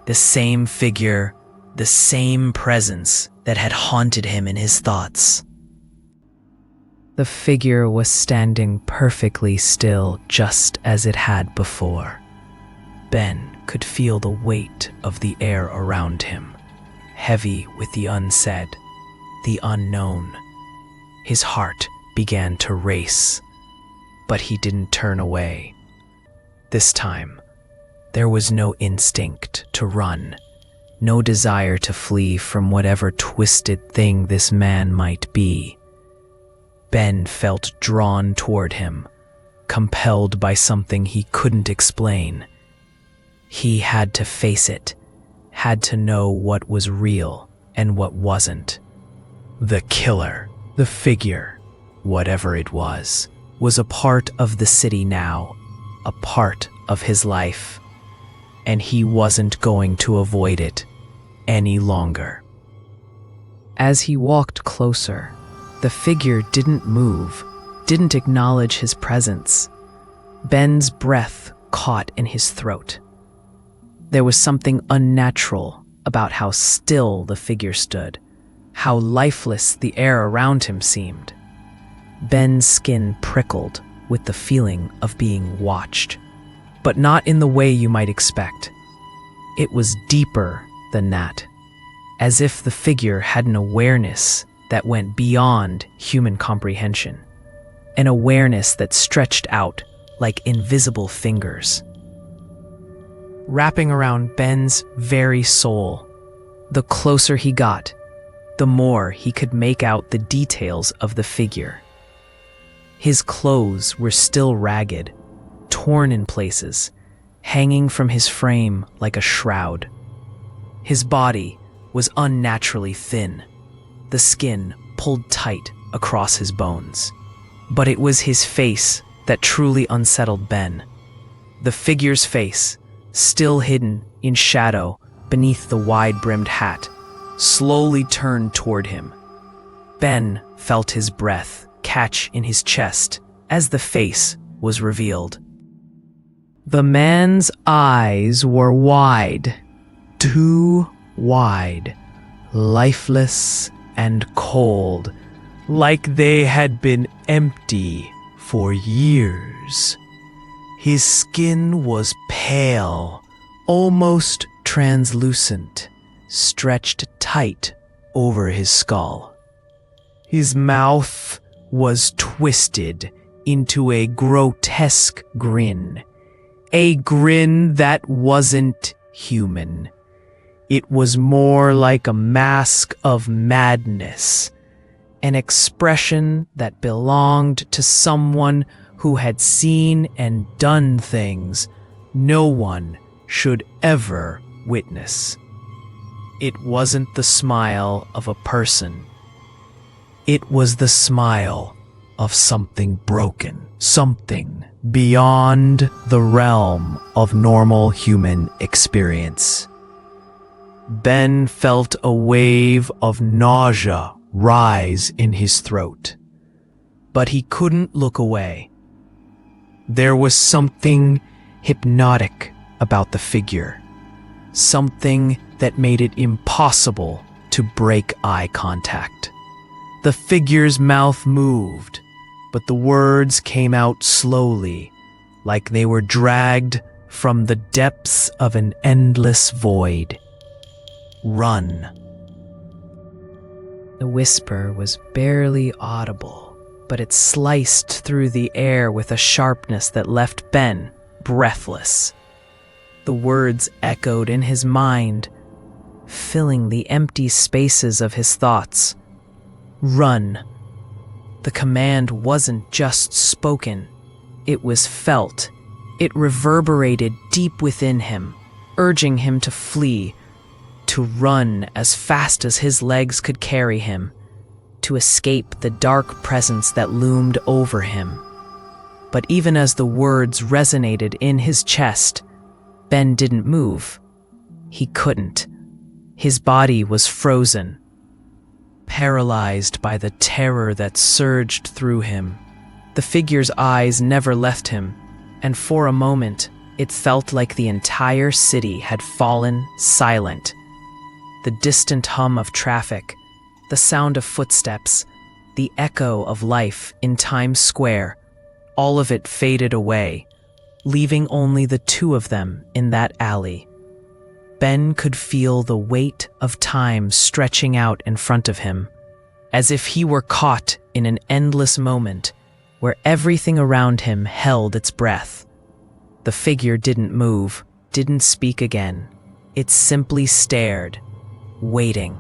the same figure, the same presence that had haunted him in his thoughts. The figure was standing perfectly still, just as it had before. Ben could feel the weight of the air around him, heavy with the unsaid, the unknown. His heart began to race, but he didn't turn away. This time, there was no instinct to run, no desire to flee from whatever twisted thing this man might be. Ben felt drawn toward him, compelled by something he couldn't explain. He had to face it, had to know what was real and what wasn't. The killer, the figure, whatever it was a part of the city now, a part of his life, and he wasn't going to avoid it any longer. As he walked closer, the figure didn't move, didn't acknowledge his presence. Ben's breath caught in his throat. There was something unnatural about how still the figure stood, how lifeless the air around him seemed. Ben's skin prickled with the feeling of being watched, but not in the way you might expect. It was deeper than that, as if the figure had an awareness that went beyond human comprehension, an awareness that stretched out like invisible fingers, wrapping around Ben's very soul. The closer he got, the more he could make out the details of the figure. His clothes were still ragged, torn in places, hanging from his frame like a shroud. His body was unnaturally thin, the skin pulled tight across his bones. But it was his face that truly unsettled Ben. The figure's face, still hidden in shadow beneath the wide-brimmed hat, slowly turned toward him. Ben felt his breath catch in his chest as the face was revealed. The man's eyes were wide, too wide, lifeless and cold, like they had been empty for years. His skin was pale, almost translucent, stretched tight over his skull. His mouth was twisted into a grotesque grin, a grin that wasn't human. It was more like a mask of madness, an expression that belonged to someone who had seen and done things no one should ever witness. It wasn't the smile of a person. It was the smile of something broken, something beyond the realm of normal human experience. Ben felt a wave of nausea rise in his throat, but he couldn't look away. There was something hypnotic about the figure, something that made it impossible to break eye contact. The figure's mouth moved, but the words came out slowly, like they were dragged from the depths of an endless void. Run. The whisper was barely audible, but it sliced through the air with a sharpness that left Ben breathless. The words echoed in his mind, filling the empty spaces of his thoughts. Run. The command wasn't just spoken, it was felt. It reverberated deep within him, urging him to flee, to run as fast as his legs could carry him, to escape the dark presence that loomed over him. But even as the words resonated in his chest, Ben didn't move. He couldn't. His body was frozen, paralyzed by the terror that surged through him. The figure's eyes never left him, and for a moment, it felt like the entire city had fallen silent. The distant hum of traffic, the sound of footsteps, the echo of life in Times Square, all of it faded away, leaving only the two of them in that alley. Ben could feel the weight of time stretching out in front of him, as if he were caught in an endless moment where everything around him held its breath. The figure didn't move, didn't speak again. It simply stared, waiting.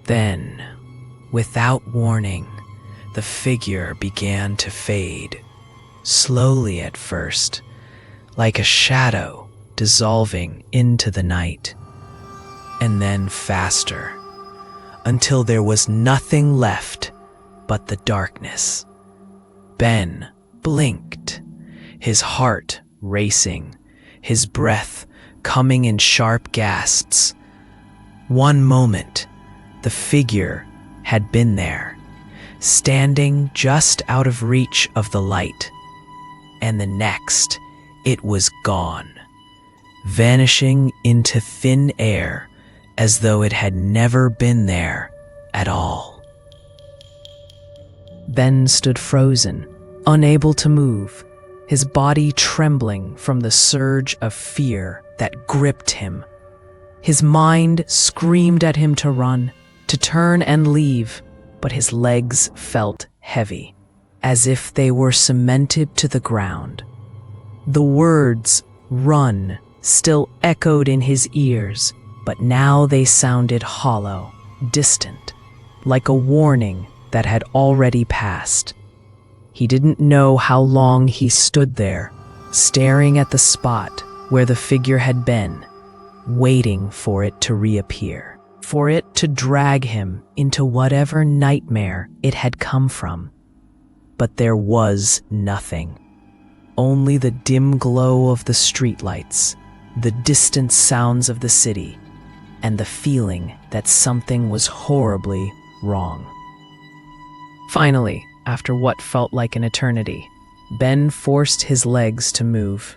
Then, without warning, the figure began to fade, slowly at first, like a shadow dissolving into the night, and then faster, until there was nothing left but the darkness. Ben blinked, his heart racing, his breath coming in sharp gasps. One moment, the figure had been there, standing just out of reach of the light, and the next, it was gone, vanishing into thin air as though it had never been there at all. Ben stood frozen, unable to move, his body trembling from the surge of fear that gripped him. His mind screamed at him to run, to turn and leave, but his legs felt heavy, as if they were cemented to the ground. The words, "run," still echoed in his ears, but now they sounded hollow, distant, like a warning that had already passed. He didn't know how long he stood there, staring at the spot where the figure had been, waiting for it to reappear, for it to drag him into whatever nightmare it had come from. But there was nothing. Only the dim glow of the streetlights, the distant sounds of the city, and the feeling that something was horribly wrong. Finally, after what felt like an eternity, Ben forced his legs to move.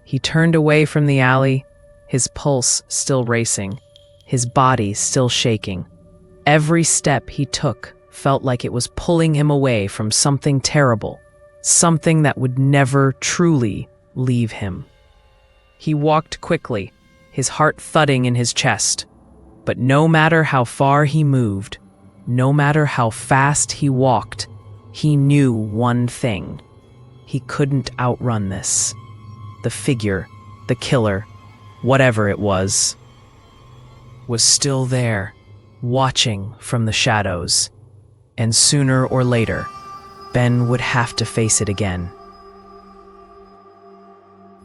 He turned away from the alley, his pulse still racing, his body still shaking. Every step he took felt like it was pulling him away from something terrible, something that would never truly leave him. He walked quickly, his heart thudding in his chest. But no matter how far he moved, no matter how fast he walked, he knew one thing. He couldn't outrun this. The figure, the killer, whatever it was still there, watching from the shadows. And sooner or later, Ben would have to face it again.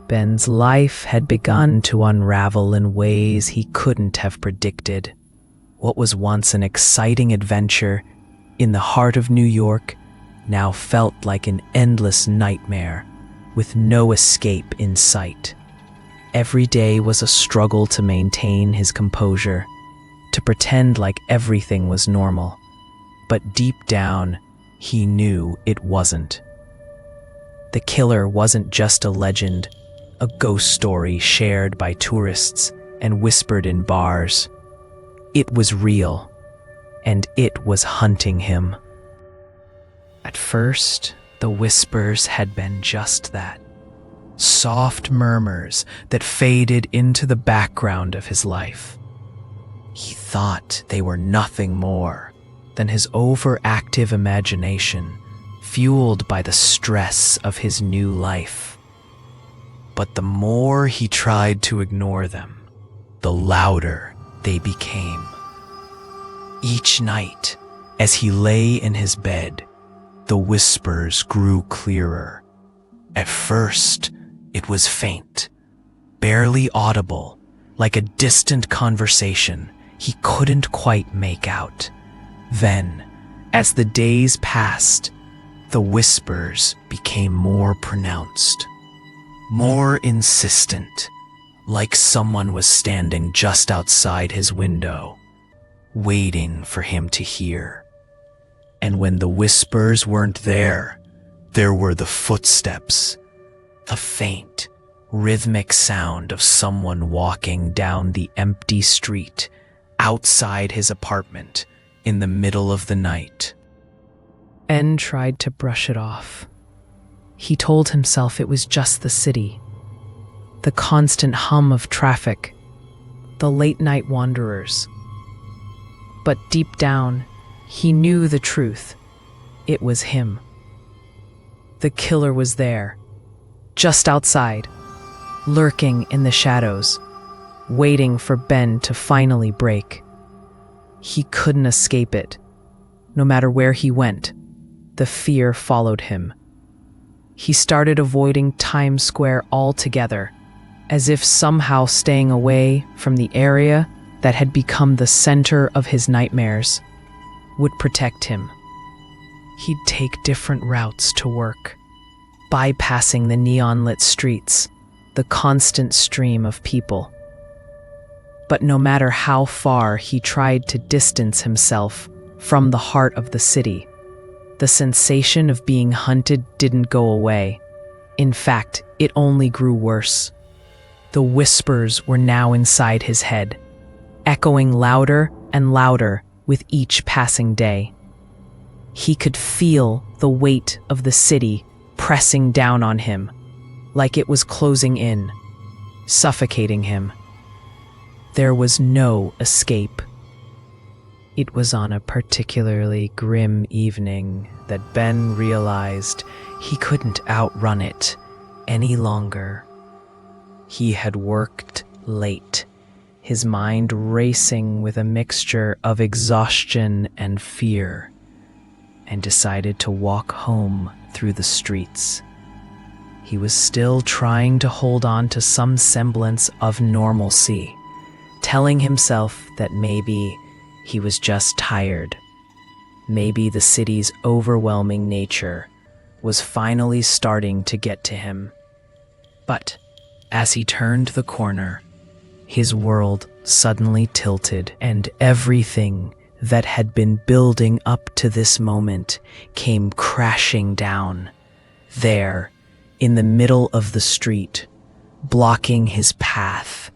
Ben's life had begun to unravel in ways he couldn't have predicted. What was once an exciting adventure in the heart of New York now felt like an endless nightmare with no escape in sight. Every day was a struggle to maintain his composure, to pretend like everything was normal. But deep down, he knew it wasn't. The killer wasn't just a legend, a ghost story shared by tourists and whispered in bars. It was real, and it was hunting him. At first, the whispers had been just that, soft murmurs that faded into the background of his life. He thought they were nothing more than his overactive imagination, fueled by the stress of his new life. But the more he tried to ignore them, the louder they became. Each night, as he lay in his bed, the whispers grew clearer. At first, it was faint, barely audible, like a distant conversation he couldn't quite make out. Then, as the days passed, the whispers became more pronounced, more insistent, like someone was standing just outside his window, waiting for him to hear. And when the whispers weren't there were the footsteps, the faint, rhythmic sound of someone walking down the empty street outside his apartment in the middle of the night. Ben tried to brush it off. He told himself it was just the city, the constant hum of traffic, the late-night wanderers. But deep down, he knew the truth. It was him. The killer was there, just outside, lurking in the shadows, waiting for Ben to finally break. He couldn't escape it. No matter where he went, the fear followed him. He started avoiding Times Square altogether, as if somehow staying away from the area that had become the center of his nightmares would protect him. He'd take different routes to work, bypassing the neon-lit streets, the constant stream of people. But no matter how far he tried to distance himself from the heart of the city, the sensation of being hunted didn't go away. In fact, it only grew worse. The whispers were now inside his head, echoing louder and louder with each passing day. He could feel the weight of the city pressing down on him, like it was closing in, suffocating him. There was no escape. It was on a particularly grim evening that Ben realized he couldn't outrun it any longer. He had worked late, his mind racing with a mixture of exhaustion and fear, and decided to walk home through the streets. He was still trying to hold on to some semblance of normalcy, telling himself that maybe he was just tired. Maybe the city's overwhelming nature was finally starting to get to him. But as he turned the corner, his world suddenly tilted, and everything that had been building up to this moment came crashing down. There, in the middle of the street, blocking his path,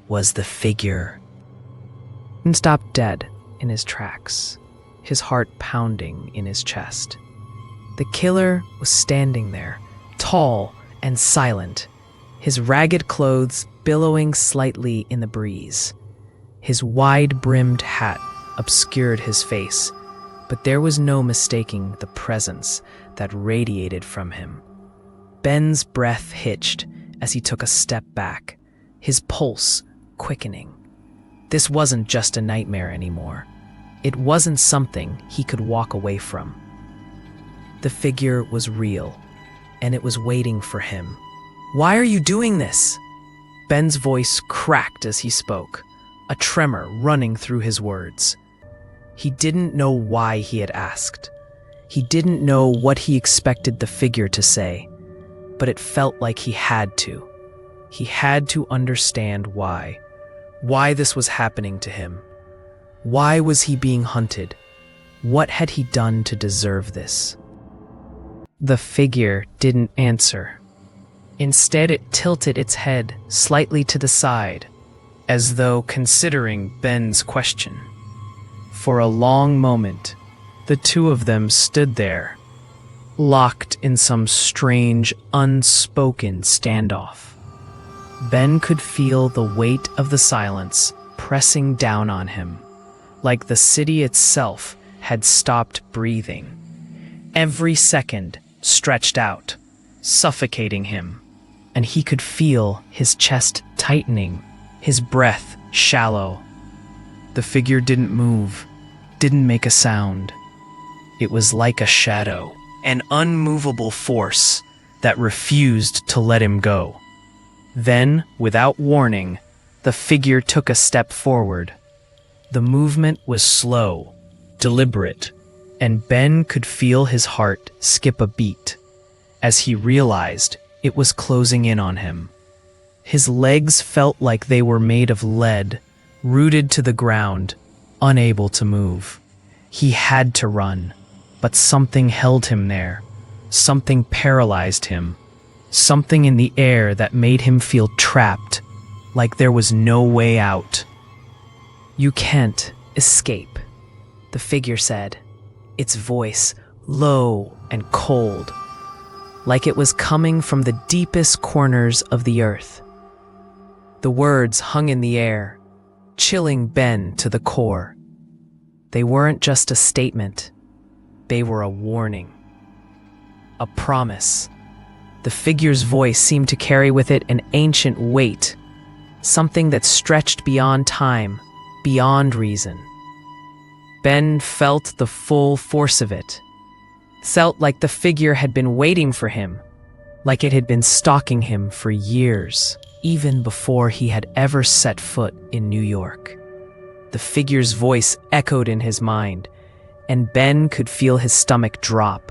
was the figure. And stopped dead in his tracks, his heart pounding in his chest. The killer was standing there, tall and silent, his ragged clothes billowing slightly in the breeze. His wide-brimmed hat obscured his face, but there was no mistaking the presence that radiated from him. Ben's breath hitched as he took a step back, his pulse quickening. This wasn't just a nightmare anymore. It wasn't something he could walk away from. The figure was real, and it was waiting for him. "Why are you doing this?" Ben's voice cracked as he spoke, a tremor running through his words. He didn't know why he had asked. He didn't know what he expected the figure to say, but it felt like he had to. He had to understand why this was happening to him. Why was he being hunted? What had he done to deserve this? The figure didn't answer. Instead, it tilted its head slightly to the side, as though considering Ben's question. For a long moment, the two of them stood there, locked in some strange, unspoken standoff. Ben could feel the weight of the silence pressing down on him, like the city itself had stopped breathing. Every second stretched out, suffocating him, and he could feel his chest tightening, his breath shallow. The figure didn't move, didn't make a sound. It was like a shadow, an unmovable force that refused to let him go. Then, without warning, the figure took a step forward. The movement was slow, deliberate, and Ben could feel his heart skip a beat as he realized it was closing in on him. His legs felt like they were made of lead, rooted to the ground, unable to move. He had to run, but something held him there. Something paralyzed him. Something in the air that made him feel trapped, like there was no way out. "You can't escape," the figure said, its voice low and cold, like it was coming from the deepest corners of the earth. The words hung in the air, chilling Ben to the core. They weren't just a statement. They were a warning. A promise. The figure's voice seemed to carry with it an ancient weight, something that stretched beyond time, beyond reason. Ben felt the full force of it. Felt like the figure had been waiting for him, like it had been stalking him for years, even before he had ever set foot in New York. The figure's voice echoed in his mind, and Ben could feel his stomach drop.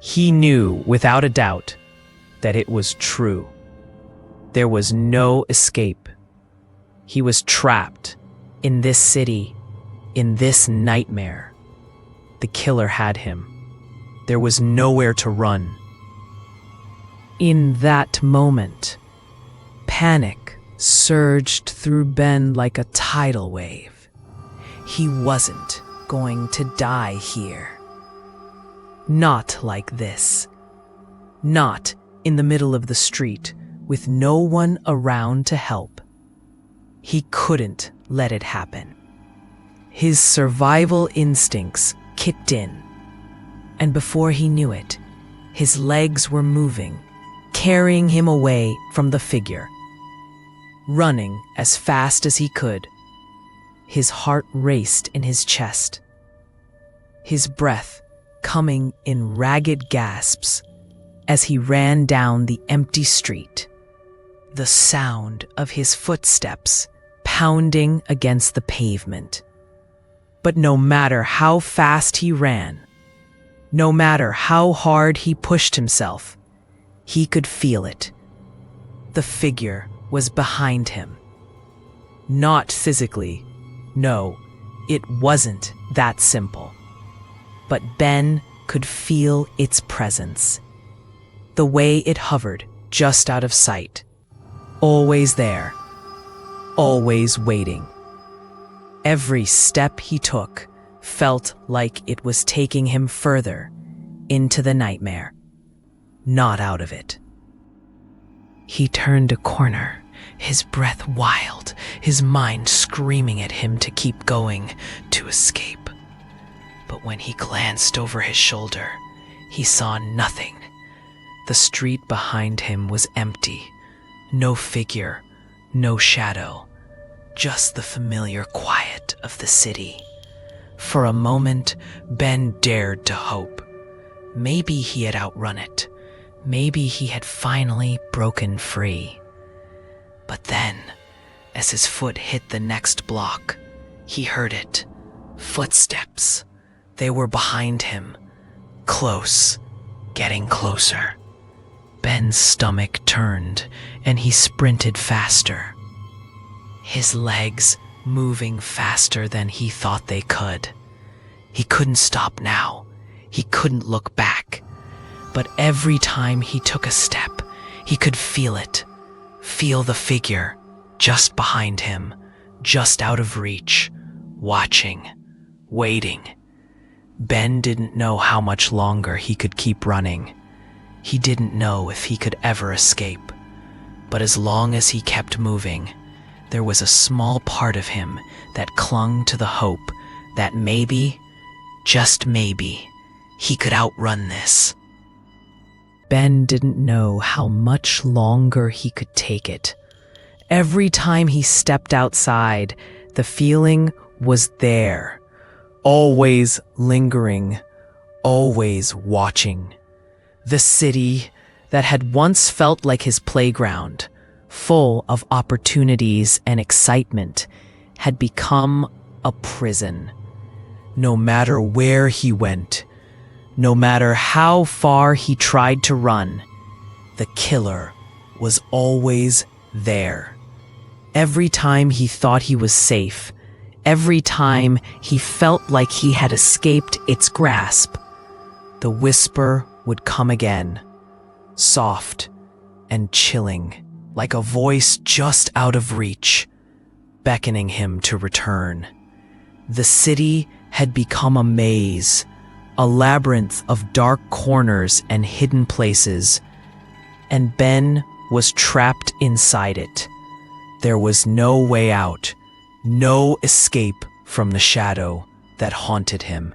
He knew, without a doubt, that it was true. There was no escape. He was trapped in this city, in this nightmare. The killer had him. There was nowhere to run. In that moment, panic surged through Ben like a tidal wave. He wasn't going to die here. Not like this. Not in the middle of the street, with no one around to help. He couldn't let it happen. His survival instincts kicked in, and before he knew it, his legs were moving, carrying him away from the figure. Running as fast as he could, his heart raced in his chest. His breath coming in ragged gasps as he ran down the empty street. The sound of his footsteps pounding against the pavement. But no matter how fast he ran, no matter how hard he pushed himself, he could feel it. The figure was behind him. Not physically. No, it wasn't that simple. But Ben could feel its presence. The way it hovered just out of sight. Always there. Always waiting. Every step he took felt like it was taking him further into the nightmare, not out of it. He turned a corner, his breath wild, his mind screaming at him to keep going, to escape. But when he glanced over his shoulder, he saw nothing. The street behind him was empty. No figure, no shadow, just the familiar quiet of the city. For a moment, Ben dared to hope. Maybe he had outrun it. Maybe he had finally broken free. But then, as his foot hit the next block, he heard it. Footsteps. They were behind him. Close. Getting closer. Ben's stomach turned, and he sprinted faster. His legs moving faster than he thought they could. He couldn't stop now. He couldn't look back. But every time he took a step, he could feel it. Feel the figure, just behind him, just out of reach, watching, waiting. Ben didn't know how much longer he could keep running. He didn't know if he could ever escape. But as long as he kept moving, there was a small part of him that clung to the hope that maybe, just maybe, he could outrun this. Ben didn't know how much longer he could take it. Every time he stepped outside, the feeling was there, always lingering, always watching. The city that had once felt like his playground, full of opportunities and excitement, had become a prison. No matter where he went, no matter how far he tried to run, the killer was always there. Every time he thought he was safe, every time he felt like he had escaped its grasp, the whisper would come again, soft and chilling, like a voice just out of reach, beckoning him to return. The city had become a maze, a labyrinth of dark corners and hidden places, and Ben was trapped inside it. There was no way out, no escape from the shadow that haunted him.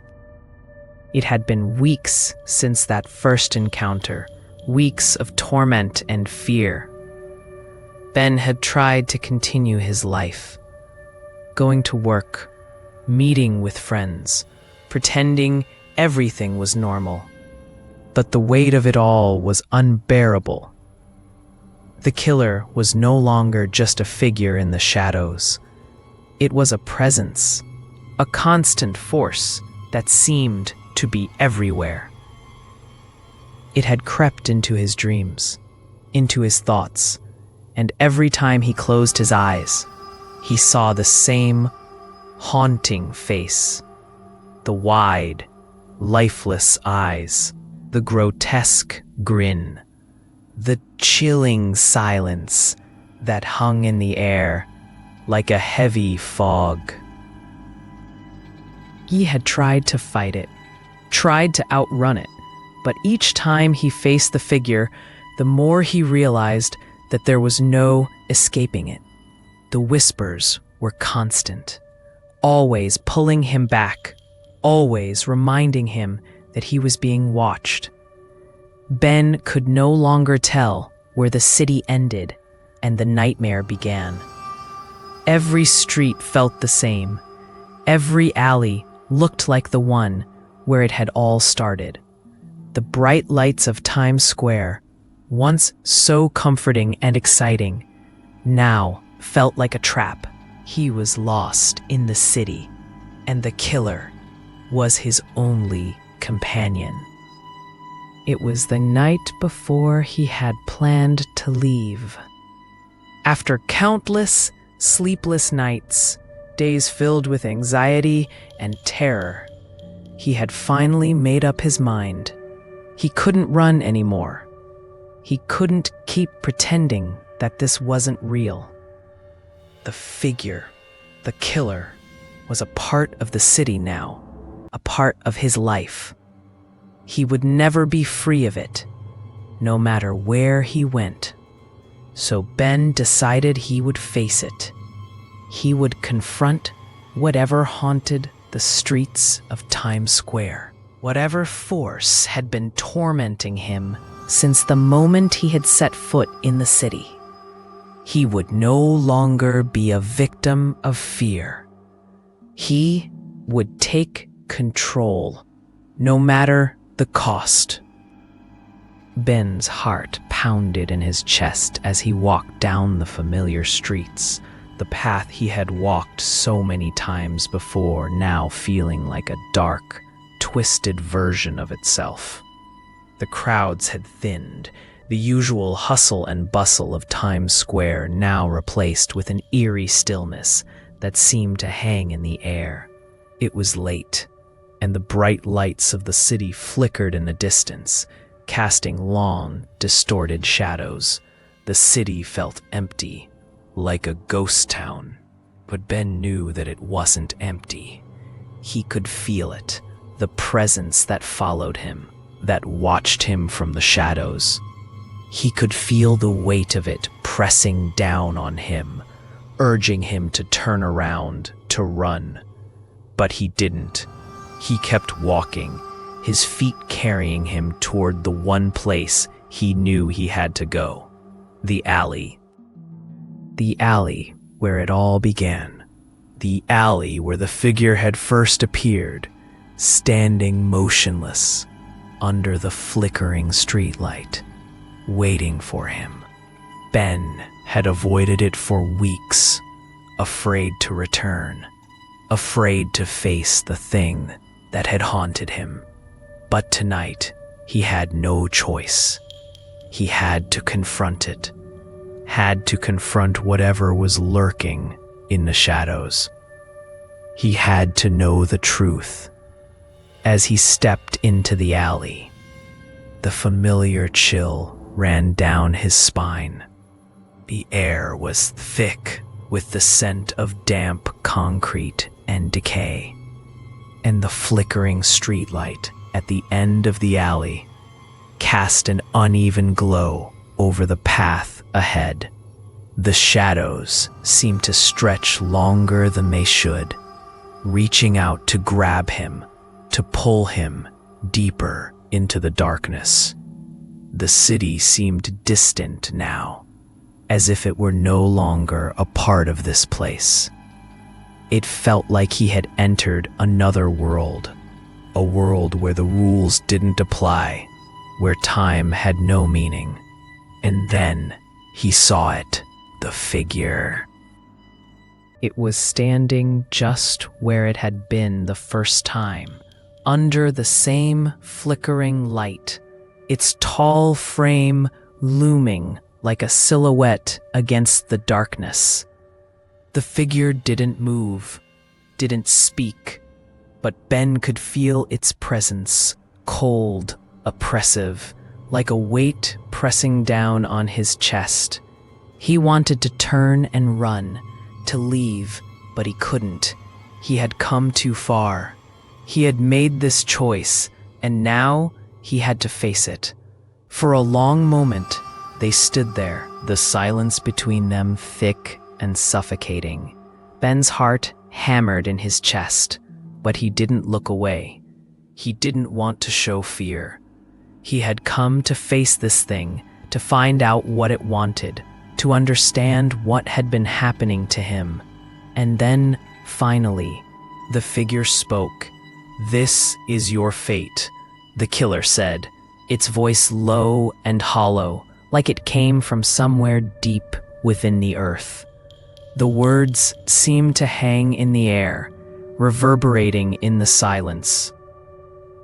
It had been weeks since that first encounter, weeks of torment and fear. Ben had tried to continue his life, going to work, meeting with friends, pretending everything was normal. But the weight of it all was unbearable. The killer was no longer just a figure in the shadows. It was a presence, a constant force that seemed to be everywhere. It had crept into his dreams, into his thoughts, and every time he closed his eyes, he saw the same haunting face, the wide, lifeless eyes, the grotesque grin, the chilling silence that hung in the air like a heavy fog. He had tried to fight it, tried to outrun it, but each time he faced the figure, the more he realized that there was no escaping it. The whispers were constant, always pulling him back, always reminding him that he was being watched. Ben could no longer tell where the city ended and the nightmare began. Every street felt the same. Every alley looked like the one where it had all started. The bright lights of Times Square, once so comforting and exciting, now felt like a trap. He was lost in the city, and the killer was his only companion. It was the night before he had planned to leave. After countless sleepless nights, days filled with anxiety and terror, he had finally made up his mind. He couldn't run anymore. He couldn't keep pretending that this wasn't real. The figure, the killer, was a part of the city now, a part of his life. He would never be free of it, no matter where he went. So Ben decided he would face it. He would confront whatever haunted the streets of Times Square, whatever force had been tormenting him since the moment he had set foot in the city. He would no longer be a victim of fear. He would take control, no matter the cost. Ben's heart pounded in his chest as he walked down the familiar streets, the path he had walked so many times before, now feeling like a dark, twisted version of itself. The crowds had thinned, the usual hustle and bustle of Times Square now replaced with an eerie stillness that seemed to hang in the air. It was late, and the bright lights of the city flickered in the distance, casting long, distorted shadows. The city felt empty, like a ghost town. But Ben knew that it wasn't empty. He could feel it, the presence that followed him, that watched him from the shadows. He could feel the weight of it pressing down on him, urging him to turn around, to run. But he didn't. He kept walking, his feet carrying him toward the one place he knew he had to go. The alley. The alley where it all began. The alley where the figure had first appeared, standing motionless under the flickering streetlight, waiting for him. Ben had avoided it for weeks, afraid to return. afraid to face the thing that had haunted him. But tonight, he had no choice. He had to confront it, had to confront whatever was lurking in the shadows. He had to know the truth. As he stepped into the alley, the familiar chill ran down his spine. The air was thick with the scent of damp concrete and decay, and the flickering streetlight at the end of the alley cast an uneven glow over the path ahead. The shadows seemed to stretch longer than they should, reaching out to grab him, to pull him deeper into the darkness. The city seemed distant now, as if it were no longer a part of this place. It felt like he had entered another world, a world where the rules didn't apply, where time had no meaning. And then he saw it, the figure. It was standing just where it had been the first time, under the same flickering light, its tall frame looming like a silhouette against the darkness. The figure didn't move, didn't speak, but Ben could feel its presence, cold, oppressive, like a weight pressing down on his chest. He wanted to turn and run, to leave, but he couldn't. He had come too far. He had made this choice, and now he had to face it. For a long moment, they stood there, the silence between them thick and suffocating. Ben's heart hammered in his chest, but he didn't look away. He didn't want to show fear. He had come to face this thing, to find out what it wanted, to understand what had been happening to him. And then, finally, the figure spoke. "This is your fate," the killer said, its voice low and hollow, like it came from somewhere deep within the earth. The words seemed to hang in the air, reverberating in the silence,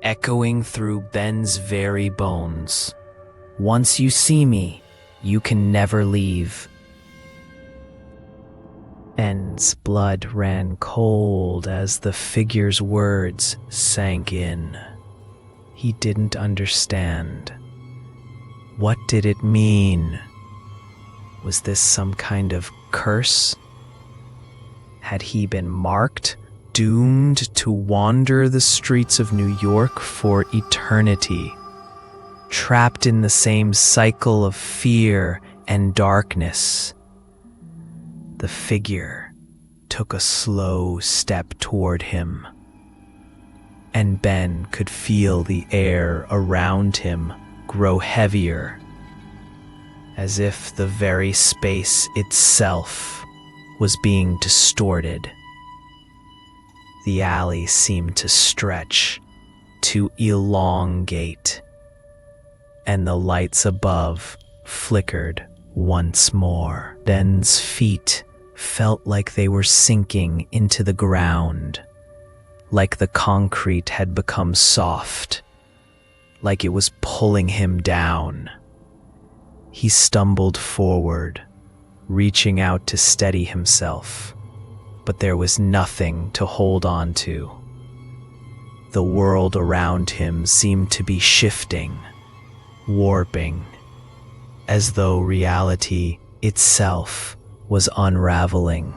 echoing through Ben's very bones. "Once you see me, you can never leave." Ben's blood ran cold as the figure's words sank in. He didn't understand. What did it mean? Was this some kind of curse? Had he been marked, doomed to wander the streets of New York for eternity, trapped in the same cycle of fear and darkness? The figure took a slow step toward him, and Ben could feel the air around him grow heavier, as if the very space itself was being distorted. The alley seemed to stretch, to elongate, and the lights above flickered once more. Ben's feet felt like they were sinking into the ground, like the concrete had become soft, like it was pulling him down. He stumbled forward, reaching out to steady himself, but there was nothing to hold on to. The world around him seemed to be shifting, warping, as though reality itself was unraveling.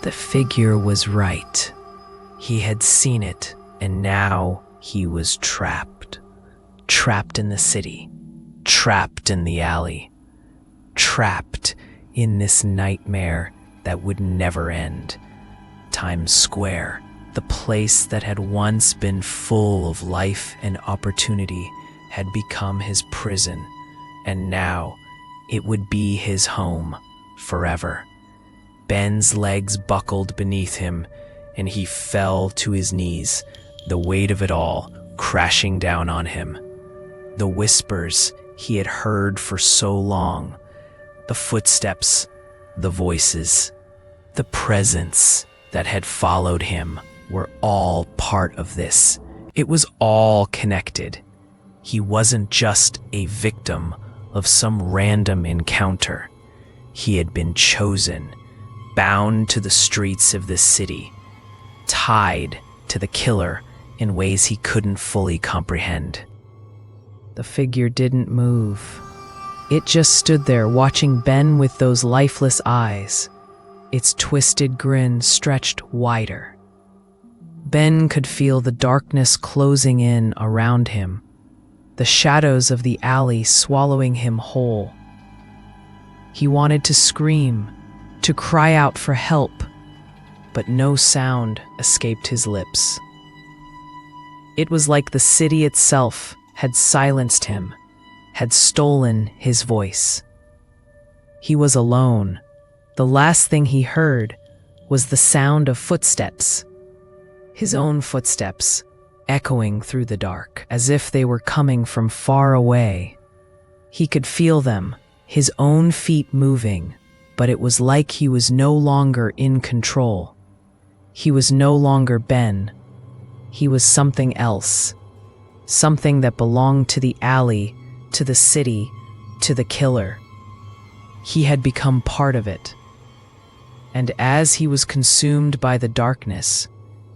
The figure was right. He had seen it, and now he was trapped. Trapped in the city, trapped in the alley, trapped in this nightmare that would never end. Times Square, the place that had once been full of life and opportunity, had become his prison, and now it would be his home forever. Ben's legs buckled beneath him, and he fell to his knees, the weight of it all crashing down on him. The whispers he had heard for so long, the footsteps, the voices, the presence that had followed him were all part of this. It was all connected. He wasn't just a victim of some random encounter. He had been chosen, bound to the streets of this city, tied to the killer in ways he couldn't fully comprehend. The figure didn't move. It just stood there watching Ben with those lifeless eyes, its twisted grin stretched wider. Ben could feel the darkness closing in around him, the shadows of the alley swallowing him whole. He wanted to scream, to cry out for help, but no sound escaped his lips. It was like the city itself had silenced him, had stolen his voice. He was alone. The last thing he heard was the sound of footsteps, his own footsteps, echoing through the dark, as if they were coming from far away. He could feel them, his own feet moving, but it was like he was no longer in control. He was no longer Ben. He was something else, something that belonged to the alley, to the city, to the killer. He had become part of it. And as he was consumed by the darkness,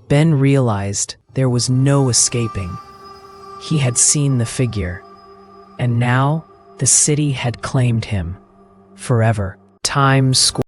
Ben realized there was no escaping. He had seen the figure, and now the city had claimed him forever. Times Square.